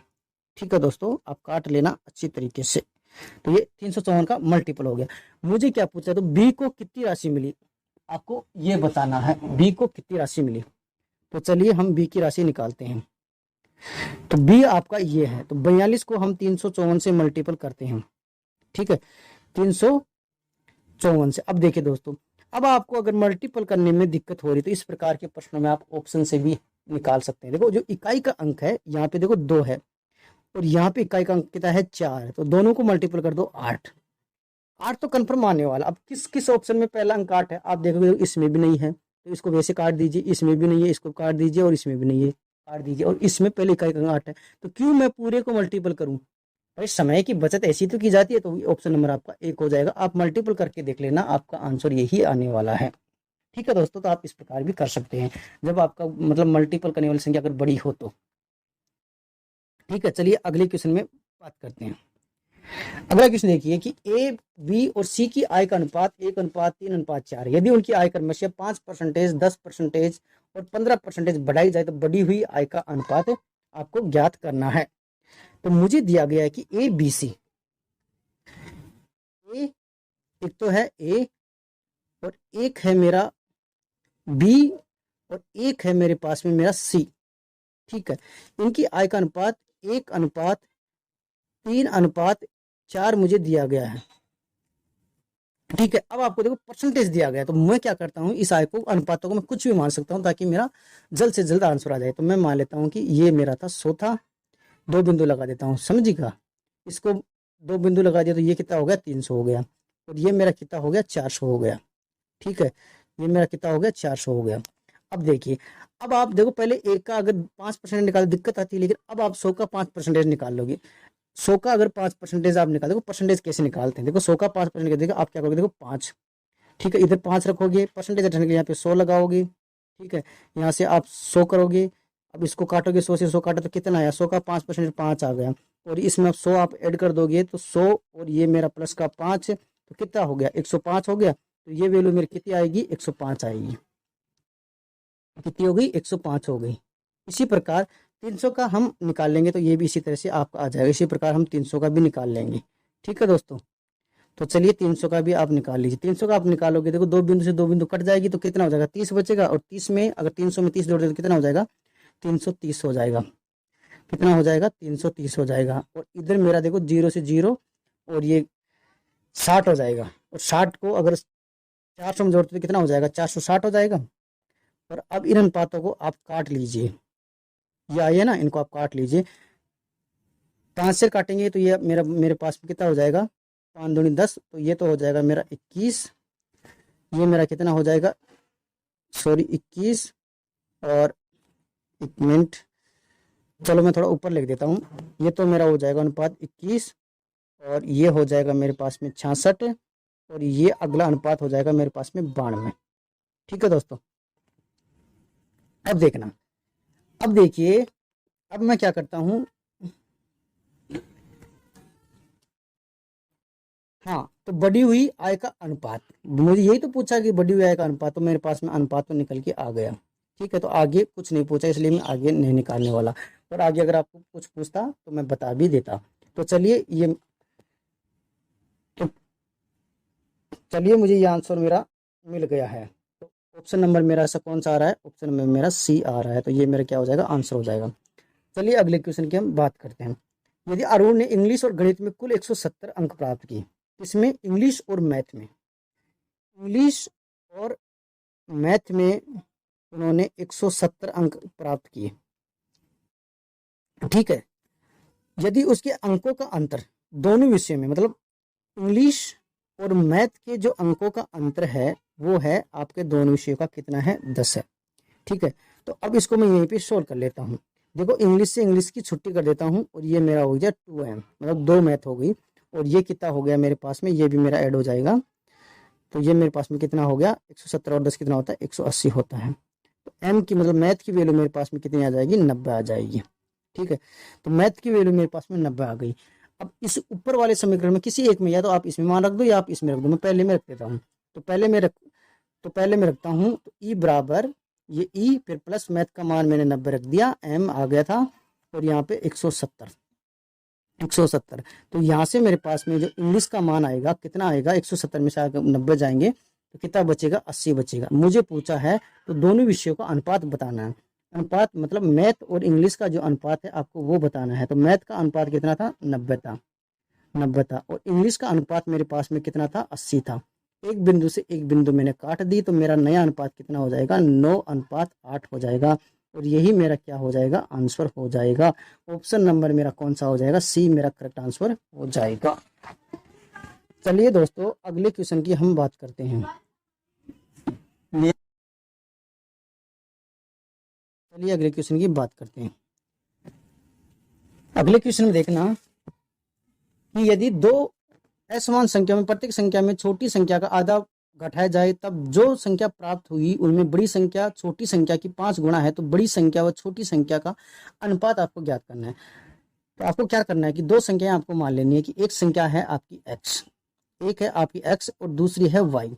ठीक है दोस्तों, आप काट लेना अच्छी तरीके से। तो ये 354 का मल्टीपल हो गया। मुझे क्या पूछा, तो बी को कितनी राशि मिली, आपको ये बताना है, बी को कितनी राशि मिली। तो चलिए हम बी की राशि निकालते हैं। तो बी आपका ये है, तो 42 को हम 354 से मल्टीपल करते हैं। ठीक है, 354 से। अब देखिए दोस्तों, अब आपको अगर मल्टीपल करने में दिक्कत हो रही तो इस प्रकार के प्रश्नों में आप ऑप्शन से भी निकाल सकते हैं। देखो जो इकाई का अंक है यहाँ पे देखो 2 है, और यहाँ पे इकाई का अंक कितना है, 4 है, तो दोनों को मल्टीपल कर दो 8, 8 तो कंफर्म आने वाला। अब किस किस ऑप्शन में पहला अंक 8 है, आप देखोगे इसमें भी नहीं है, तो इसको वैसे काट दीजिए, इसमें भी नहीं है, इसको काट दीजिए, और इसमें भी नहीं है, काट दीजिए, और इसमें पहले इकाई का अंक 8 है, तो क्यों मैं पूरे को मल्टीपल करूं। भाई समय की बचत ऐसी तो की जाती है, तो ऑप्शन नंबर आपका 1 हो जाएगा। आप मल्टीपल करके देख लेना, आपका आंसर यही आने वाला है। ठीक है दोस्तों, तो आप इस प्रकार भी कर सकते हैं जब आपका मतलब मल्टीपल करने वाली संख्या अगर बड़ी हो तो। ठीक है, चलिए अगले क्वेश्चन में बात करते हैं। अगला क्वेश्चन देखिए कि ए, बी और सी की आय का अनुपात 1:3:4, यदि उनकी आय क्रमशः 5%, 10% और 15% बढ़ाई जाए तो बढ़ी हुई आय का अनुपात आपको ज्ञात करना है। तो मुझे दिया गया है कि ए बी सी, ए एक तो है ए, और एक है मेरा बी, और एक है मेरे पास में मेरा सी। ठीक है, इनकी आय का अनुपात 1:3:4 मुझे दिया गया है। ठीक है, अब आपको देखो परसेंटेज दिया गया है, तो मैं क्या करता हूँ, इस आय को अनुपातों को मैं कुछ भी मान सकता हूँ ताकि मेरा जल्द से जल्द आंसर आ जाए। तो मैं मान लेता हूँ कि ये मेरा था 100 था, 2 बिंदु लगा देता हूँ, समझिएगा। इसको 2 बिंदु लगा दिया तो ये कितना हो गया, 300 हो गया, और ये मेरा कितना हो गया, 400 हो गया। ठीक है, ये मेरा कितना हो गया, 400 हो गया। अब देखिए, अब आप देखो पहले एक का अगर 5% निकाल दिक्कत आती है, लेकिन अब आप 100 का 5% निकाल लोगे। 100 का अगर 5% आप निकाल, देखो परसेंटेज कैसे निकालते हैं, देखो 100 का 5% देखो आप क्या करोगे, देखो 5। ठीक है, इधर 5 रखोगे, परसेंटेज हटाने के लिए यहाँ पे 100 लगाओगे। ठीक है, यहाँ से आप 100 करोगे, अब इसको काटोगे, 100 से 100 काटा तो कितना आया, 100 का 5% 5 आ गया, और इसमें आप 100 आप ऐड कर दोगे तो 100 और ये मेरा प्लस का 5 तो कितना हो गया, 105 हो गया। तो ये वैल्यू मेरी कितनी आएगी, 105 आएगी। कितनी हो गई, 105 हो गई। इसी प्रकार 300 का हम निकाल लेंगे तो ये भी इसी तरह से आपका आ जाएगा। इसी प्रकार हम 300 का भी निकाल लेंगे। ठीक है दोस्तों, तो चलिए 300 का भी आप निकाल लीजिए। 300 का आप निकालोगे, देखो 2 बिंदु से 2 बिंदु कट जाएगी तो कितना हो जाएगा, 30 बचेगा, और 30 में अगर 300 में 30 जोड़ दे तो कितना हो जाएगा, 330 हो जाएगा। कितना हो जाएगा, 330 हो जाएगा। और इधर मेरा देखो 0 से 0 और ये 60 हो जाएगा, और 60 को अगर 400 में जोड़ते तो कितना हो जाएगा, 460 हो जाएगा। और अब इन अनुपातों को आप काट लीजिए, ये आइए ना, इनको आप काट लीजिए। 5 से काटेंगे तो ये मेरे पास में कितना हो जाएगा, 5 दूनी 10, तो ये तो हो जाएगा मेरा 21। ये मेरा कितना हो जाएगा, सॉरी 21, और 1 मिनट, चलो मैं थोड़ा ऊपर लिख देता हूँ। ये तो मेरा हो जाएगा अनुपात 21, और ये हो जाएगा मेरे पास में 66, और ये अगला अनुपात हो जाएगा मेरे पास में 92। ठीक है दोस्तों, अब देखना, अब देखिए, अब मैं क्या करता हूँ, हाँ तो बढ़ी हुई आय का अनुपात, मुझे यही तो पूछा कि बढ़ी हुई आय का अनुपात, तो मेरे पास में अनुपात तो निकल के आ गया। ठीक है, तो आगे कुछ नहीं पूछा इसलिए मैं आगे नहीं निकालने वाला, और आगे अगर आपको कुछ पूछता तो मैं बता भी देता। तो चलिए तो चलिए मुझे ये आंसर मेरा मिल गया है। तो ऑप्शन नंबर मेरा ऐसा कौन सा आ रहा है, ऑप्शन नंबर मेरा सी आ रहा है, तो ये मेरा क्या हो जाएगा, आंसर हो जाएगा। चलिए अगले क्वेश्चन की हम बात करते हैं। यदि अरुण ने इंग्लिश और गणित में कुल 170 अंक प्राप्त किए, इसमें इंग्लिश और मैथ में, इंग्लिश और मैथ में उन्होंने 170 अंक प्राप्त किए। ठीक है, यदि उसके अंकों का अंतर दोनों विषयों में, मतलब इंग्लिश और मैथ के जो अंकों का अंतर है वो है आपके दोनों विषयों का कितना है, 10 है। ठीक है, तो अब इसको मैं यहीं पे सोल्व कर लेता हूँ। देखो इंग्लिश से इंग्लिश की छुट्टी कर देता हूँ और ये मेरा हो गया 2m, मतलब 2 मैथ हो गई, और ये कितना हो गया मेरे पास में, ये भी मेरा ऐड हो जाएगा। तो ये मेरे पास में कितना हो गया, 170 और 10 कितना होता है, 180 होता है। तो m की मतलब मैथ की वैल्यू मेरे पास में कितनी आ जाएगी, 90 आ जाएगी। ठीक है, तो मैथ की वैल्यू मेरे पास में 90 आ गई। अब इस ऊपर वाले समीकरण में किसी एक में, या तो आप इसमें मान रख दो या आप इसमें रख दो, मैं पहले में रख देता हूँ। तो पहले मैं रखता हूँ, तो ई बराबर ये ई, फिर प्लस मैथ का मान मैंने 90 रख दिया, एम आ गया था, और यहाँ पे 170। तो यहाँ से मेरे पास में जो इंग्लिश का मान आएगा कितना आएगा, 170 में से आगे 90 जाएंगे तो कितना बचेगा, 80 बचेगा। मुझे पूछा है तो दोनों विषयों का अनुपात बताना है। अनुपात मतलब मैथ और इंग्लिश का जो अनुपात है आपको वो बताना है। तो मैथ का अनुपात कितना था, 90 था, और इंग्लिश का अनुपात मेरे पास में कितना था, 80 था। एक बिंदु से एक बिंदु मैंने काट दी, तो मेरा नया अनुपात कितना हो जाएगा, 9:8 हो जाएगा, और यही मेरा क्या हो जाएगा, आंसर हो जाएगा। ऑप्शन नंबर मेरा कौन सा हो जाएगा, सी मेरा करेक्ट आंसर हो जाएगा। चलिए दोस्तों अगले क्वेश्चन की हम बात करते हैं। चलिए अगले क्वेश्चन की बात करते हैं। अगले क्वेश्चन में देखना कि यदि दो असमान संख्या में प्रत्येक संख्या में छोटी संख्या का आधा घटाया जाए, तब जो संख्या प्राप्त हुई उनमें बड़ी संख्या छोटी संख्या की 5 गुना है, तो बड़ी संख्या व छोटी संख्या का अनुपात आपको ज्ञात करना है। तो आपको क्या करना है कि दो संख्याएं आपको मान लेनी है कि एक संख्या है आपकी x, एक है आपकी x और दूसरी है y।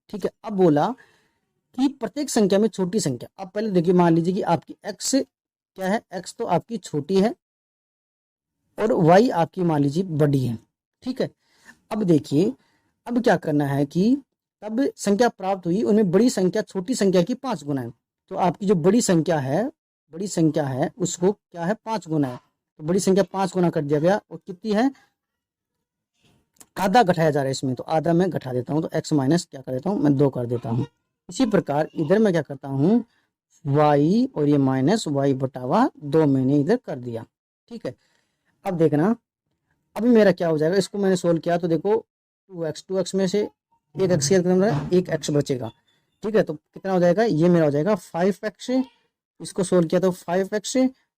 ठीक है, अब बोला कि प्रत्येक संख्या में छोटी संख्या, अब पहले देखिए मान लीजिए कि आपकी x क्या है, x तो आपकी छोटी है और y आपकी मान लीजिए बड़ी है। ठीक है, अब देखिए अब क्या करना है कि तब संख्या प्राप्त हुई उनमें बड़ी संख्या छोटी संख्या की 5 गुना है। तो आपकी जो बड़ी संख्या है उसको क्या है, 5 गुना है, तो बड़ी संख्या 5 गुना कर दिया गया, और कितनी है, आधा घटाया जा रहा है इसमें, तो आधा मैं घटा देता हूँ, तो x माइनस क्या कर देता हूँ, मैं 2 कर देता हूँ। इसी प्रकार इधर मैं क्या करता हूँ, y और ये माइनस y बटावा 2 मैंने इधर कर दिया। ठीक है, अब देखना अभी मेरा क्या हो जाएगा, इसको मैंने सोल्व किया तो देखो 2x में से एक x एक x बचेगा। ठीक है, तो कितना हो जाएगा, ये मेरा हो जाएगा 5x, इसको सोल्व किया तो 5x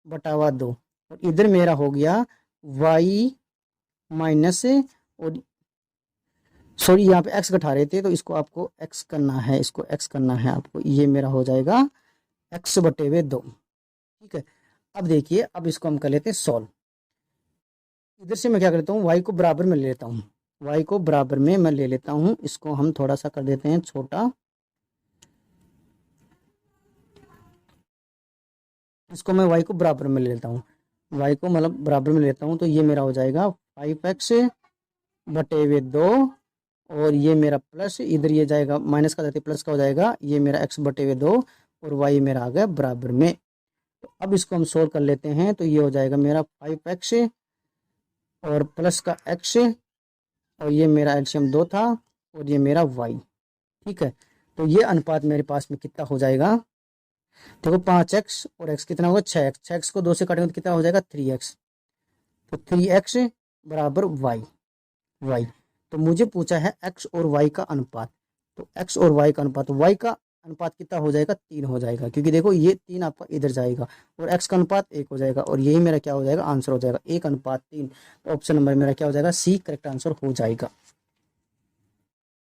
बटावा 2, और इधर मेरा हो गया y माइनस, और सॉरी यहाँ पे x घटा रहे थे तो इसको आपको x करना है, इसको x करना है आपको, ये मेरा हो जाएगा x बटे हुए 2। ठीक है, अब देखिए अब इसको हम कर लेते हैं सॉल्व। इधर से मैं क्या करता हूँ, y को बराबर में ले लेता हूँ, y को बराबर में मैं ले लेता हूँ, इसको हम थोड़ा सा कर देते हैं छोटा, इसको मैं y को बराबर में ले लेता हूँ, y को मतलब बराबर में लेता हूँ, तो ये मेरा हो जाएगा 5x बटे हुए 2, और ये मेरा प्लस इधर ये जाएगा माइनस का जाते प्लस का हो जाएगा, ये मेरा x बटे हुए 2 और y मेरा आ गया बराबर में। तो अब इसको हम सोल्व कर लेते हैं, तो ये हो जाएगा मेरा 5x और प्लस का x, और ये मेरा एलसीएम 2 था, और ये मेरा y। ठीक है, तो ये अनुपात मेरे पास में कितना हो जाएगा, देखो 5x और x कितना होगा, 6x, 6x को 2 से काटेंगे तो कितना हो जाएगा 3x, तो 3x बराबर y। तो मुझे पूछा है x और y का अनुपात, तो x और y का अनुपात, y का अनुपात कितना हो जाएगा, 3 हो जाएगा, क्योंकि देखो ये 3 आपका इधर जाएगा, और x का अनुपात 1 हो जाएगा, और यही मेरा क्या हो जाएगा, आंसर हो जाएगा 1:3। तो ऑप्शन नंबर मेरा क्या हो जाएगा, सी करेक्ट आंसर हो जाएगा।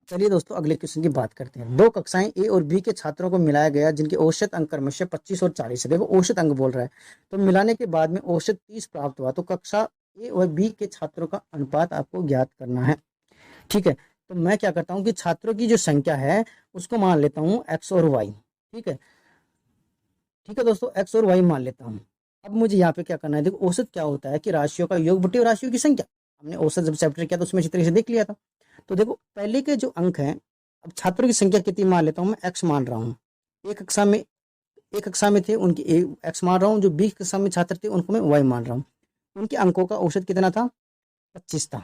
चलिए दोस्तों अगले क्वेश्चन की बात करते हैं। दो कक्षाएं ए और बी के छात्रों को मिलाया गया जिनके औसत अंक क्रमशः 25 और 40 है। देखो औसत अंक बोल रहा है, तो मिलाने के बाद में औसत 30 प्राप्त हुआ, तो कक्षा ए और बी के छात्रों का अनुपात आपको ज्ञात करना है। ठीक है। तो मैं क्या करता हूँ कि छात्रों की जो संख्या है उसको मान लेता हूँ एक्स और वाई। ठीक है, ठीक है दोस्तों, एक्स और वाई मान लेता हूँ। अब मुझे यहाँ पे क्या करना है, देखो औसत क्या होता है कि राशियों का योग बटे राशियों की संख्या। हमने औसत जब चैप्टर किया तो उसमें अच्छी तरीके से देख लिया था। तो देखो पहले के जो अंक हैं, अब छात्रों की संख्या कितनी मान लेता हूँ, मैं एक्स मान रहा हूँ। एक कक्षा में एक कक्षा में थे उनकी एक्स मान रहा हूँ, जो बी कक्षा में छात्र थे उनको मैं वाई मान रहा हूँ। उनके अंकों का औसत कितना था, 25 था।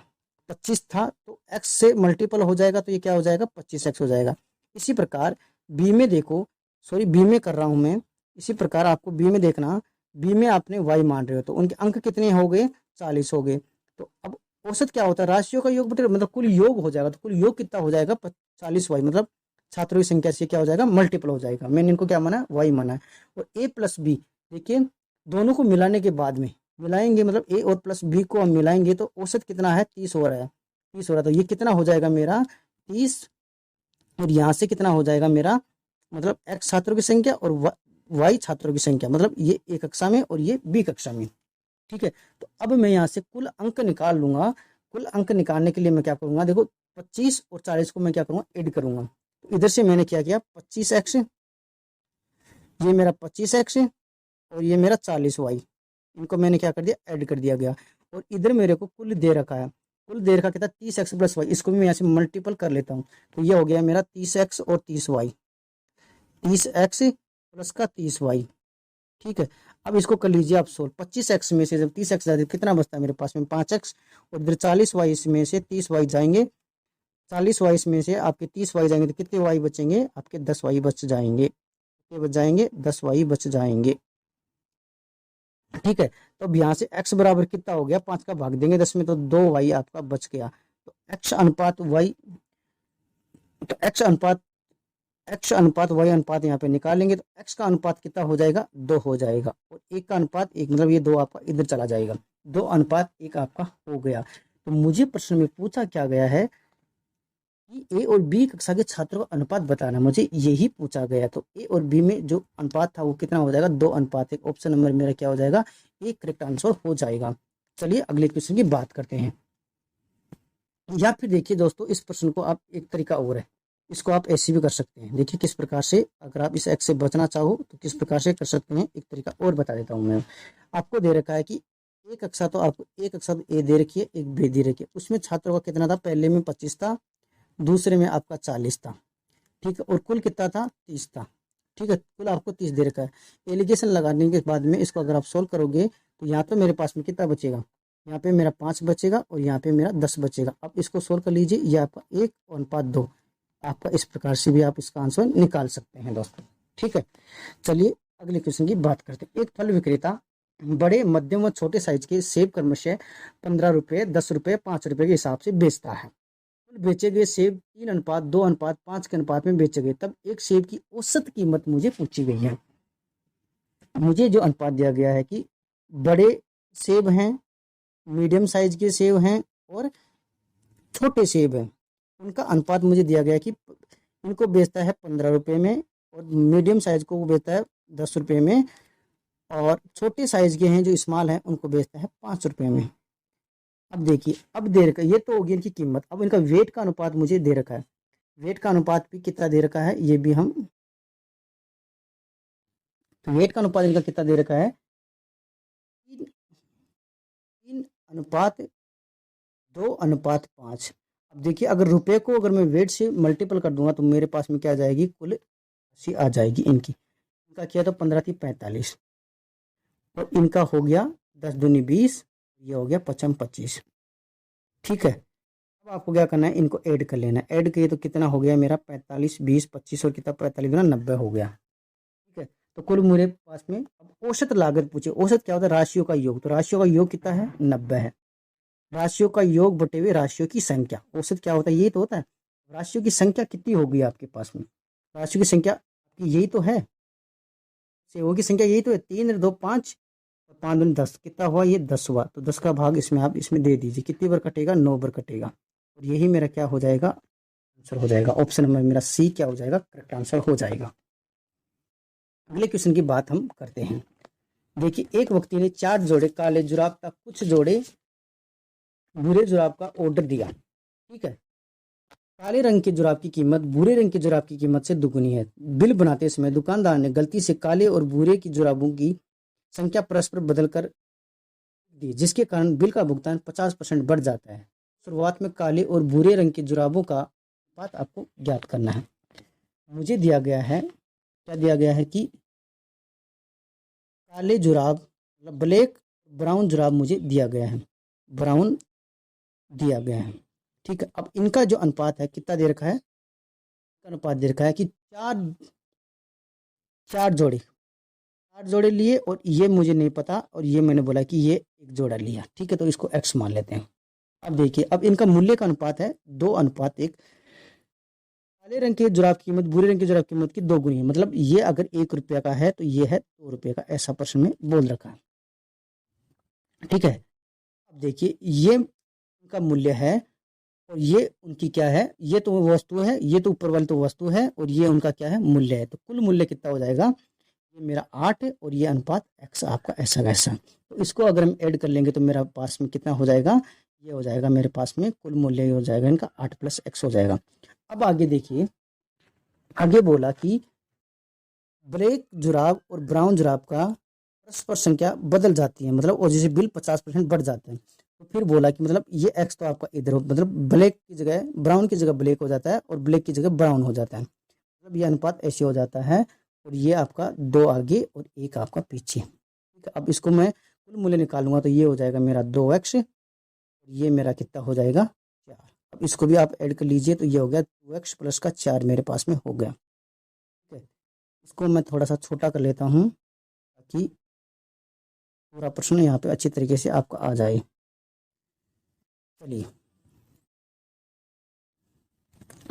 25 था तो एक्स से मल्टीपल हो जाएगा तो ये क्या हो जाएगा, 25x हो जाएगा। इसी प्रकार बी में देखो, सॉरी बी में कर रहा हूं मैं, इसी प्रकार आपको बी में देखना, बी में आपने वाई मान रहे हो तो उनके अंक कितने हो गए, 40 हो गए। तो अब औसत क्या होता है, राशियों का योग बटे मतलब कुल योग हो जाएगा, तो कुल योग कितना हो जाएगा, 40y, मतलब छात्रों की संख्या से क्या हो जाएगा, मल्टीपल हो जाएगा। मैंने इनको क्या माना, वाई माना है। और ए प्लस बी, देखिए दोनों को मिलाने के बाद में मिलाएंगे, मतलब ए और प्लस बी को हम मिलाएंगे तो औसत कितना है, 30 हो रहा है। 30 हो रहा है तो ये कितना हो जाएगा मेरा 30, और यहाँ से कितना हो जाएगा मेरा, मतलब एक्स छात्रों की संख्या और वाई छात्रों की संख्या, मतलब ये ए कक्षा में और ये बी कक्षा में। ठीक है, तो अब मैं यहाँ से कुल अंक निकाल लूंगा। कुल अंक निकालने के लिए मैं क्या करूंगा, देखो 25 और 40 को मैं क्या करूंगा, ऐड करूंगा। तो इधर से मैंने क्या किया, 25x, ये मेरा 25x और ये मेरा 40y, इनको मैंने क्या कर दिया, ऐड कर दिया गया। और इधर मेरे को कुल दे रखा है, कुल दे रखा कितना, 30x प्लस वाई, इसको भी मैं यहाँ से मल्टीपल कर लेता हूँ। तो ये हो गया मेरा 30x और 30y, 30x प्लस का 30y। ठीक है, अब इसको कर लीजिए आप सोल्व। 25x में से जब 30x जाए कितना बचता है मेरे पास में, 5x। और इधर 40y में से 30y जाएंगे, 40y में से आपके 30y जाएंगे तो कितने y बचेंगे, आपके 10y बच जाएंगे। कितने बच जाएंगे, 10y बच जाएंगे। ठीक है, तो अब यहाँ से x बराबर कितना हो गया, 5 का भाग देंगे 10 में तो 2y आपका बच गया। तो x अनुपात y, तो x अनुपात y अनुपात यहाँ पे निकालेंगे तो x का अनुपात कितना हो जाएगा, 2 हो जाएगा। और 1 का अनुपात 1, मतलब ये 2 आपका इधर चला जाएगा, 2:1 आपका हो गया। तो मुझे प्रश्न में पूछा क्या गया है कि ए और बी कक्षा के छात्रों का अनुपात बताना, मुझे यही पूछा गया। तो ए और बी में जो अनुपात था वो कितना हो जाएगा, 2:1। ऑप्शन नंबर मेरा क्या हो जाएगा, एक करेक्ट आंसर हो जाएगा। चलिए अगले क्वेश्चन की बात करते हैं। या फिर देखिए दोस्तों, इस प्रश्न को आप एक तरीका और है, इसको आप ऐसे भी कर सकते हैं। देखिए किस प्रकार से, अगर आप इस एक्स से बचना चाहो तो किस प्रकार से कर सकते हैं, एक तरीका और बता देता हूँ मैं। आपको दे रखा है कि एक कक्षा, तो आपको एक कक्षा ए दे रखी है, एक बी दे रखी है। उसमें छात्रों का कितना था, पहले में 25 था, दूसरे में आपका 40 था। ठीक है, और कुल कितना था, 30 था। ठीक है, कुल आपको 30 दे रखा है। एलिगेशन लगाने के बाद में इसको अगर आप सोल्व करोगे तो यहाँ तो मेरे पास में कितना बचेगा, यहाँ पे मेरा 5 बचेगा और यहाँ पे मेरा 10 बचेगा। अब इसको सोल्व कर लीजिए, ये आपका 1:2 आपका, इस प्रकार से भी आप इसका आंसर निकाल सकते हैं दोस्तों। ठीक है, चलिए अगले क्वेश्चन की बात करते हैं। एक फल विक्रेता बड़े, मध्यम व छोटे साइज के सेब क्रमशः 15 रुपये, 10 रुपये, 5 रुपये के हिसाब से बेचता है। बेचे गए सेब 3:2:5 के अनुपात में बेचे गए, तब एक सेब की औसत कीमत मुझे पूछी गई है। मुझे जो अनुपात दिया गया है कि बड़े सेब हैं, मीडियम साइज के सेब हैं और छोटे सेब हैं, उनका अनुपात मुझे दिया गया है कि इनको बेचता है 15 रुपये में, और मीडियम साइज को वो बेचता है 10 रुपये में, और छोटे साइज के हैं जो स्मॉल हैं उनको बेचता है 5 रुपये में। अब देखिए, अब दे रखा है, ये तो होगी इनकी कीमत। अब इनका वेट का अनुपात मुझे दे रखा है, वेट का अनुपात भी कितना दे रखा है, ये भी हम, तो वेट का अनुपात इनका कितना दे रखा है, 3:2:5। अब देखिए अगर रुपए को अगर मैं वेट से मल्टीपल कर दूंगा तो मेरे पास में क्या आ जाएगी, कुल राशि आ जाएगी इनकी। इनका किया तो 15×3 = 45, और इनका हो गया 10×2 = 20, ये हो गया 55-25। ठीक है, अब आपको क्या करना है, इनको ऐड कर लेना है। ऐड किए तो कितना हो गया मेरा, 45, 20, 25 और कितना, 45×90 हो गया। ठीक है, तो कुल मेरे पास में अब औसत लागत पूछे। औसत क्या होता है, राशियों का योग, तो राशियों का योग कितना है, 90 है। राशियों का योग बटे हुए राशियों की संख्या, औसत क्या होता है, ये तो होता है। राशियों की संख्या कितनी होगी आपके पास में, राशियों की संख्या आपकी यही तो है, सेवों की संख्या यही तो है, 3×2=5, 5×2=10, कितना हुआ, ये 10 हुआ। तो 10 का भाग इसमें आप इसमें दे दीजिए, कितनी बार कटेगा, 9 बार कटेगा। और यही मेरा क्या हो जाएगा, आंसर हो जाएगा। ऑप्शन नंबर मेरा सी क्या हो जाएगा, करेक्ट आंसर हो जाएगा। अगले क्वेश्चन की बात हम करते हैं। देखिए एक व्यक्ति ने 4 जोड़े काले जुराब का, कुछ जोड़े भूरे जुराब का ऑर्डर दिया। ठीक है, काले रंग के जुराब की कीमत भूरे रंग के जुराब की कीमत से दुगुनी है। बिल बनाते समय दुकानदार ने गलती से काले और भूरे की जुराबों की संख्या परस्पर बदल कर दी, जिसके कारण बिल का भुगतान 50% बढ़ जाता है। शुरुआत में काले और भूरे रंग के जुराबों का अनुपात आपको ज्ञात करना है। मुझे दिया गया है, क्या दिया गया है कि काले जुराब मतलब ब्लैक ब्राउन जुराब मुझे दिया गया है, ब्राउन दिया गया है। ठीक है, अब इनका जो अनुपात है कितना दे रखा है, अनुपात दे रखा है कि चार जोड़े लिए और ये मुझे नहीं पता और ये मैंने बोला कि ये एक जोड़ा लिया। ठीक है, तो इसको x मान लेते हैं। अब देखिए, अब इनका मूल्य का अनुपात है 2:1। काले रंग के जुराब की कीमत भूरे रंग के जुराब की कीमत की 2 गुनी है, मतलब ये अगर 1 रुपये का है तो ये है 2 रुपये का, ऐसा प्रश्न में बोल रखा है। ठीक है, अब देखिए ये उनका मूल्य है और ये उनकी क्या है, ये तो वस्तु है, ये तो ऊपर वाली तो वस्तु है और ये उनका क्या है, मूल्य है। तो कुल मूल्य कितना हो जाएगा, ये मेरा 8 है और ये अनुपात x आपका ऐसा वैसा। तो इसको अगर हम ऐड कर लेंगे तो मेरा पास में कितना हो जाएगा, ये हो जाएगा मेरे पास में कुल मूल्य हो जाएगा इनका 8 + x हो जाएगा। अब आगे देखिए, आगे बोला कि ब्लैक जुराब और ब्राउन जुराब का परस्पर संख्या बदल जाती है, मतलब और जैसे बिल 50% बढ़ जाते हैं। तो फिर बोला कि मतलब ये x तो आपका इधर हो, मतलब ब्लैक की जगह ब्राउन की जगह ब्लैक हो जाता है और ब्लैक की जगह ब्राउन हो जाता है, मतलब ये अनुपात ऐसे हो जाता है और ये आपका 2 आगे और 1 आपका पीछे। ठीक है, अब इसको मैं कुल मूल्य निकालूंगा तो ये हो जाएगा मेरा 2x, ये मेरा कितना हो जाएगा 4। अब इसको भी आप ऐड कर लीजिए तो ये हो गया 2x + का 4 मेरे पास में हो गया। ठीक है, इसको मैं थोड़ा सा छोटा कर लेता हूँ ताकि पूरा प्रश्न यहाँ पे अच्छी तरीके से आपका आ जाए। चलिए,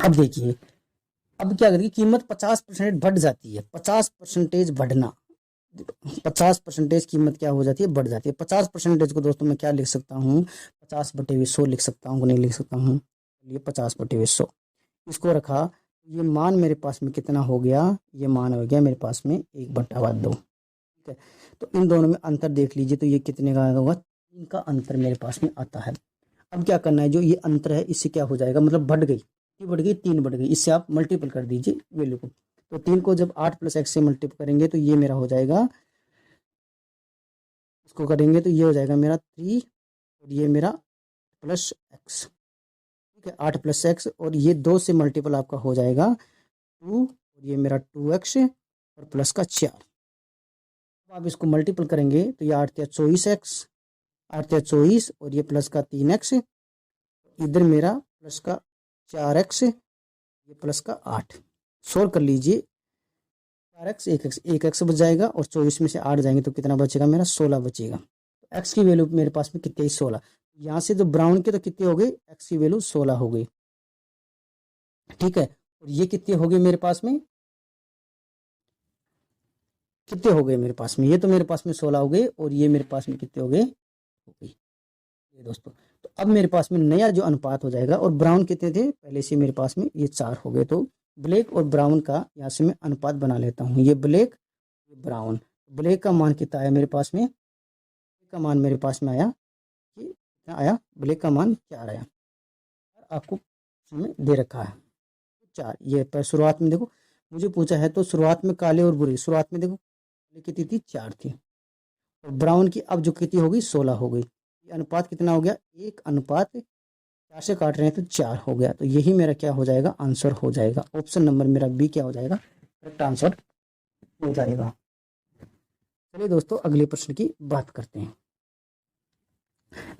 अब देखिए, अब क्या करिए, कीमत 50% बढ़ जाती है, 50% बढ़ना, 50% कीमत क्या हो जाती है, बढ़ जाती है। 50% को दोस्तों मैं क्या लिख सकता हूँ, 50/100 लिख सकता हूँ, नहीं लिख सकता हूँ, ये 50/100 इसको रखा, ये मान मेरे पास में कितना हो गया, ये मान हो गया मेरे पास में 1/2। ठीक है, तो इन दोनों में अंतर देख लीजिए तो ये कितने का होगा, 3 का अंतर मेरे पास में आता है। अब क्या करना है, जो ये अंतर है इससे क्या हो जाएगा, मतलब बढ़ गई, ये बढ़ गई, 3 बढ़ गई, इससे आप मल्टीपल कर दीजिए वैल्यू को। तो 3 को जब 8 + x से मल्टीपल करेंगे तो ये मेरा हो जाएगा, इसको करेंगे तो ये हो जाएगा मेरा 3 और ये मेरा +x। ठीक है, 8 + x और ये 2 से मल्टीपल आपका हो जाएगा 2 और ये मेरा 2x और प्लस का 4। अब आप इसको मल्टीपल करेंगे तो ये 8 × 24x, 8 × 24 और ये प्लस का 3x, इधर मेरा प्लस का 4x, ये प्लस का 8। सोल्व कर लीजिए, 4x 1x बच जाएगा और 24 में से 8 जाएंगे तो कितना बचेगा, मेरा 16 बचेगा। तो x की वैल्यू मेरे पास में कितनी, 16। यहाँ से जो ब्राउन के तो कितने हो गए, x की वैल्यू 16 हो गई। ठीक है, और ये कितने हो गए मेरे पास में, कितने हो गए मेरे पास में, ये तो मेरे पास में 16 हो गए और ये मेरे पास में कितने हो गए, हो गई ये दोस्तों। तो अब मेरे पास में नया जो अनुपात हो जाएगा, और ब्राउन कितने थे पहले से मेरे पास में, ये 4 हो गए। तो ब्लैक और ब्राउन का यहाँ से मैं अनुपात बना लेता हूँ, ये ब्लैक ये ब्राउन। ब्लैक का मान कितना आया मेरे पास में, ब्लैक का मान मेरे पास में आया, ये कितना आया, ब्लैक का मान 4 आया, आपको में दे रखा है 4। ये पर शुरुआत में देखो मुझे पूछा है तो शुरुआत में काले और बुरे, शुरुआत में देखो कितनी थी, 4 थी, और ब्राउन की अब जो कितनी हो गई, 16 हो गई। ये अनुपात कितना हो गया, 1:4 से काट रहे हैं तो 4 हो गया। तो यही मेरा क्या हो जाएगा, आंसर हो जाएगा। ऑप्शन नंबर मेरा बी क्या हो जाएगा, करेक्ट आंसर हो जाएगा। चलिए दोस्तों, अगले प्रश्न की बात करते हैं।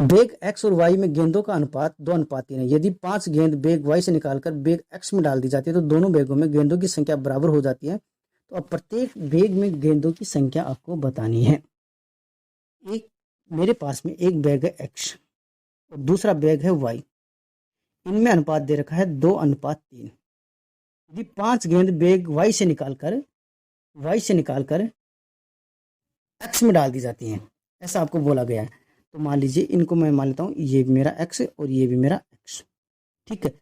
बेग x और y में गेंदों का अनुपात 2:3 है। यदि 5 गेंद बेग y से निकालकर बेग x में डाल दी जाती है तो दोनों बेगों में गेंदों की संख्या बराबर हो जाती है। तो अब प्रत्येक बेग में गेंदों की संख्या आपको बतानी है। एक मेरे पास में एक बैग है x और दूसरा बैग है y, इनमें अनुपात दे रखा है 2:3। यदि 5 गेंद बेग y से निकालकर x में डाल दी जाती हैं, ऐसा आपको बोला गया है। तो मान लीजिए इनको मैं मान लेता हूँ, ये मेरा x और ये भी मेरा x। ठीक है,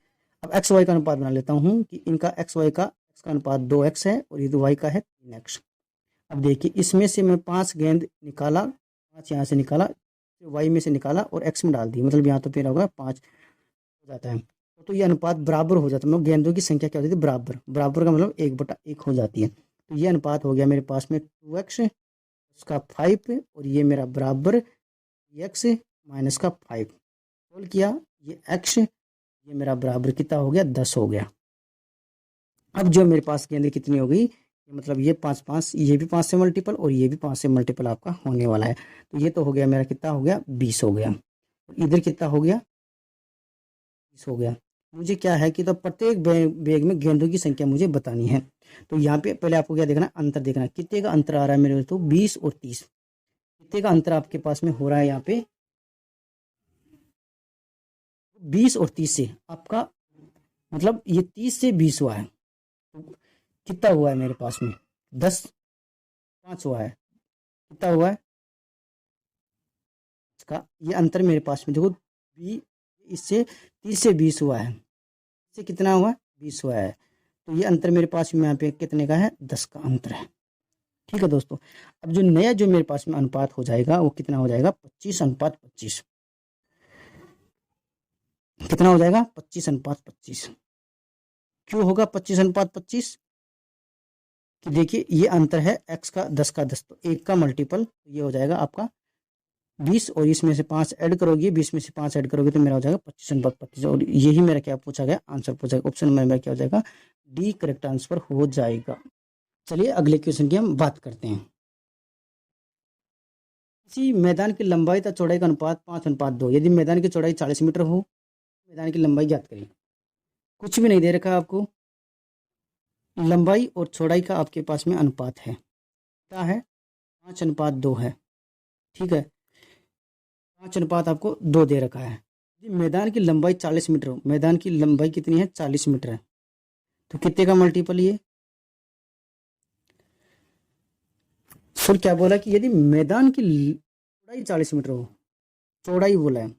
अब x y का अनुपात बना लेता हूँ कि इनका x y का x का अनुपात 2x है और ये तो y का है 3x। अब देखिए, इसमें से मैं 5 गेंद निकाला, 5 यहाँ से निकाला, y में से निकाला और x में डाल दी, मतलब यहाँ तो फिर होगा 5 हो जाता है। तो तो ये अनुपात बराबर हो जाता है, मतलब गेंदों की संख्या क्या हो जाती है, बराबर। बराबर का मतलब 1/1 हो जाती है। तो ये अनुपात हो गया मेरे पास में 2x उसका 5 और ये मेरा बराबर x माइनस का 5 होल किया, ये x ये मेरा बराबर कितना हो गया, 10 हो गया। अब जो मेरे पास गेंदें कितनी हो गई, मतलब ये 5 5, ये भी 5 से मल्टीपल और ये भी 5 से मल्टीपल आपका होने वाला है। तो ये तो हो गया मेरा, कितना हो गया, 20 हो गया। इधर कितना हो गया, 20 हो गया। मुझे क्या है कि तो प्रत्येक बैग में गेंदों की संख्या मुझे बतानी है। तो यहाँ पे पहले आपको क्या देखना, अंतर देखना, कितने का अंतर आ रहा है मेरे तो 20 और 30, कितने का अंतर आपके पास में हो रहा है यहाँ पे, 20 और 30 से आपका मतलब ये 30 से 20 हुआ है। तो कितना हुआ है मेरे पास में, 10 5 हुआ है, कितना हुआ है इसका, ये अंतर मेरे पास में देखो, इससे 30 से 20 हुआ है, इससे कितना हुआ, 20 हुआ है। तो ये अंतर मेरे पास में यहाँ पे कितने का है, 10 का अंतर है। ठीक है दोस्तों, अब जो नया जो मेरे पास में अनुपात हो जाएगा वो कितना हो जाएगा, 25:25। कितना हो जाएगा, 25:25। क्यों होगा 25:25, कि देखिए ये अंतर है x का 10 का 10, तो 1 का मल्टीपल ये हो जाएगा आपका 20 और इसमें से 5 ऐड करोगे, 20 में से 5 ऐड करोगे तो मेरा हो जाएगा 25:25। और यही मेरा क्या पूछा गया, आंसर पूछा गया, ऑप्शन में मेरा क्या हो जाएगा, डी करेक्ट आंसर हो जाएगा। चलिए अगले क्वेश्चन की हम बात करते हैं। किसी मैदान की लंबाई तथा चौड़ाई का अनुपात 5:2, यदि मैदान की चौड़ाई 40 मीटर हो, मैदान की लंबाई ज्ञात करिए। कुछ भी नहीं दे रखा आपको, लंबाई और चौड़ाई का आपके पास में अनुपात है, क्या है, 5:2 है। ठीक है, 5:2 आपको 2 दे रखा है। यदि मैदान की लंबाई 40 मीटर हो, मैदान की लंबाई कितनी है, 40 मीटर है, तो कितने का मल्टीपल ये, फिर क्या बोला कि यदि मैदान की चौड़ाई 40 मीटर हो, चौड़ाई बोला है,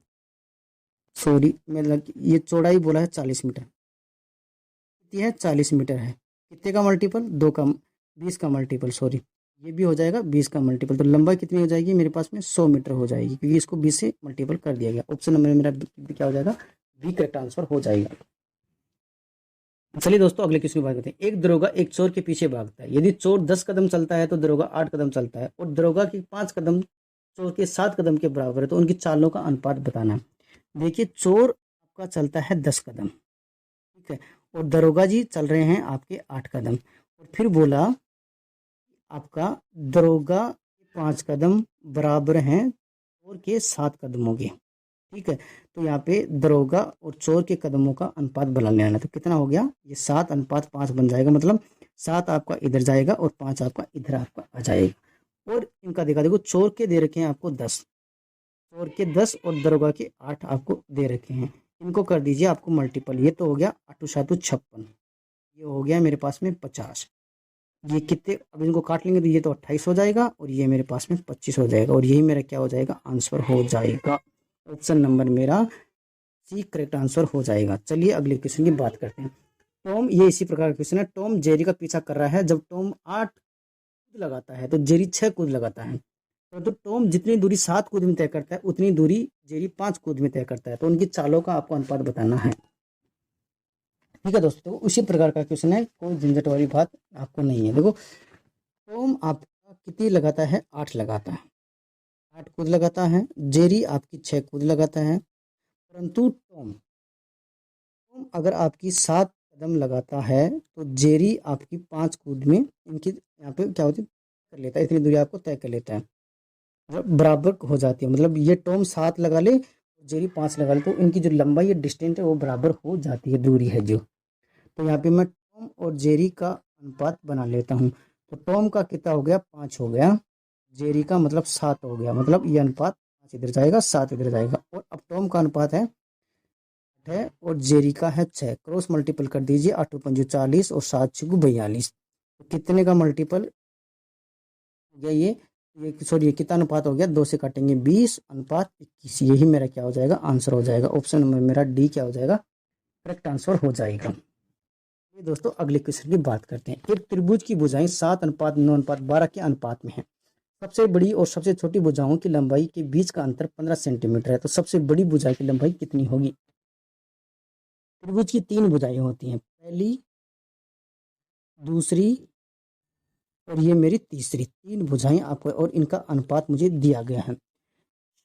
सॉरी मतलब ये चौड़ाई बोला है 40 मीटर, कितनी है, 40 मीटर है, कितने का मल्टीपल, 2 का, 20 का मल्टीपल, सॉरी ये भी हो जाएगा 20 का मल्टीपल, तो लंबाई कितनी हो जाएगी मेरे पास में, 100 मीटर हो जाएगी, क्योंकि इसको 20 से मल्टीपल कर दिया गया। ऑप्शन नंबर मेरा क्या हो जाएगा, बी करेक्ट आंसर हो जाएगा। चलिए दोस्तों अगले क्वेश्चन की बात करते हैं। एक दरोगा एक चोर के पीछे भागता है, यदि चोर 10 कदम चलता है तो दरोगा 8 कदम चलता है, और दरोगा की 5 कदम चोर के 7 कदम के बराबर है, तो उनकी चालों का अनुपात बताना है। देखिए चोर आपका चलता है 10 कदम, ठीक है, और दरोगा जी चल रहे हैं आपके 8 कदम, और फिर बोला आपका दरोगा के 5 कदम बराबर हैं चोर के 7 कदमों के। ठीक है, तो यहाँ पे दरोगा और चोर के कदमों का अनुपात बना लेना, तो कितना हो गया, ये 7:5 बन जाएगा, मतलब 7 आपका इधर जाएगा और 5 आपका इधर आपका आ जाएगा। और इनका देखो चोर के दे रखे हैं आपको 10, चोर के 10 और दरोगा के 8 आपको दे रखे हैं, इनको कर दीजिए आपको मल्टीपल, ये तो हो गया 8 7 56, ये हो गया मेरे पास में 50, ये कितने, अब इनको काट लेंगे तो ये तो 28 हो जाएगा और ये मेरे पास में 25 हो जाएगा, और यही मेरा क्या हो जाएगा, आंसर हो जाएगा। ऑप्शन नंबर मेरा सी करेक्ट आंसर हो जाएगा। चलिए अगले क्वेश्चन की बात करते हैं। टॉम, ये इसी प्रकार का क्वेश्चन है, टॉम जेरी का पीछा कर रहा है, जब टॉम 8 कूद लगाता है तो जेरी 6 कूद लगाता है, तो टॉम जितनी दूरी 7 कूद में तय करता है उतनी दूरी जेरी 5 कूद में तय करता है, तो उनकी चालों का आपको अनुपात बताना है। ठीक है दोस्तों, उसी प्रकार का क्वेश्चन है, कोई झंझट वाली बात आपको नहीं है। देखो टॉम आपका कितनी लगाता है, 8 लगाता है, 8 कूद लगाता है, जेरी आपकी 6 कूद लगाता है, परंतु टॉम अगर आपकी 7 कदम लगाता है तो जेरी आपकी 5 कूद में इनकी यहाँ पे क्या होती है, कर लेता है, इतनी दूरी आपको तय कर लेता है, मतलब बराबर हो जाती है, मतलब ये टॉम 7 लगा ले, जेरी 5 लगा ले, तो इनकी जो लंबाई है, डिस्टेंस है, वो बराबर हो जाती है, दूरी है जो। तो यहाँ पे मैं टॉम और जेरी का अनुपात बना लेता हूँ, तो टॉम का कितना हो गया, 5 हो गया, जेरी का मतलब 7 हो गया, मतलब ये अनुपात 5 इधर जाएगा 7 इधर जाएगा, और अब टॉम का अनुपात है और जेरी का है 6, क्रॉस मल्टीपल कर दीजिए, 8 पंजू 40 और 7 छगू 42, तो कितने का मल्टीपल हो गया, ये सॉरी ये कितना अनुपात हो गया, 2 से काटेंगे 20:21, यही मेरा क्या हो जाएगा, आंसर हो जाएगा। ऑप्शन नंबर मेरा डी क्या हो जाएगा, करेक्ट आंसर हो जाएगा। ये दोस्तों अगले क्वेश्चन की बात करते हैं। एक त्रिभुज की भुजाएं 7:9:12 के अनुपात में है, सबसे बड़ी और सबसे छोटी भुजाओं की लंबाई के बीच का अंतर 15 सेंटीमीटर है, तो सबसे बड़ी भुजा की लंबाई कितनी होगी। त्रिभुज की 3 भुजाएं होती हैं, पहली, दूसरी और ये मेरी तीसरी, 3 भुजाएं आपको, और इनका अनुपात मुझे दिया गया है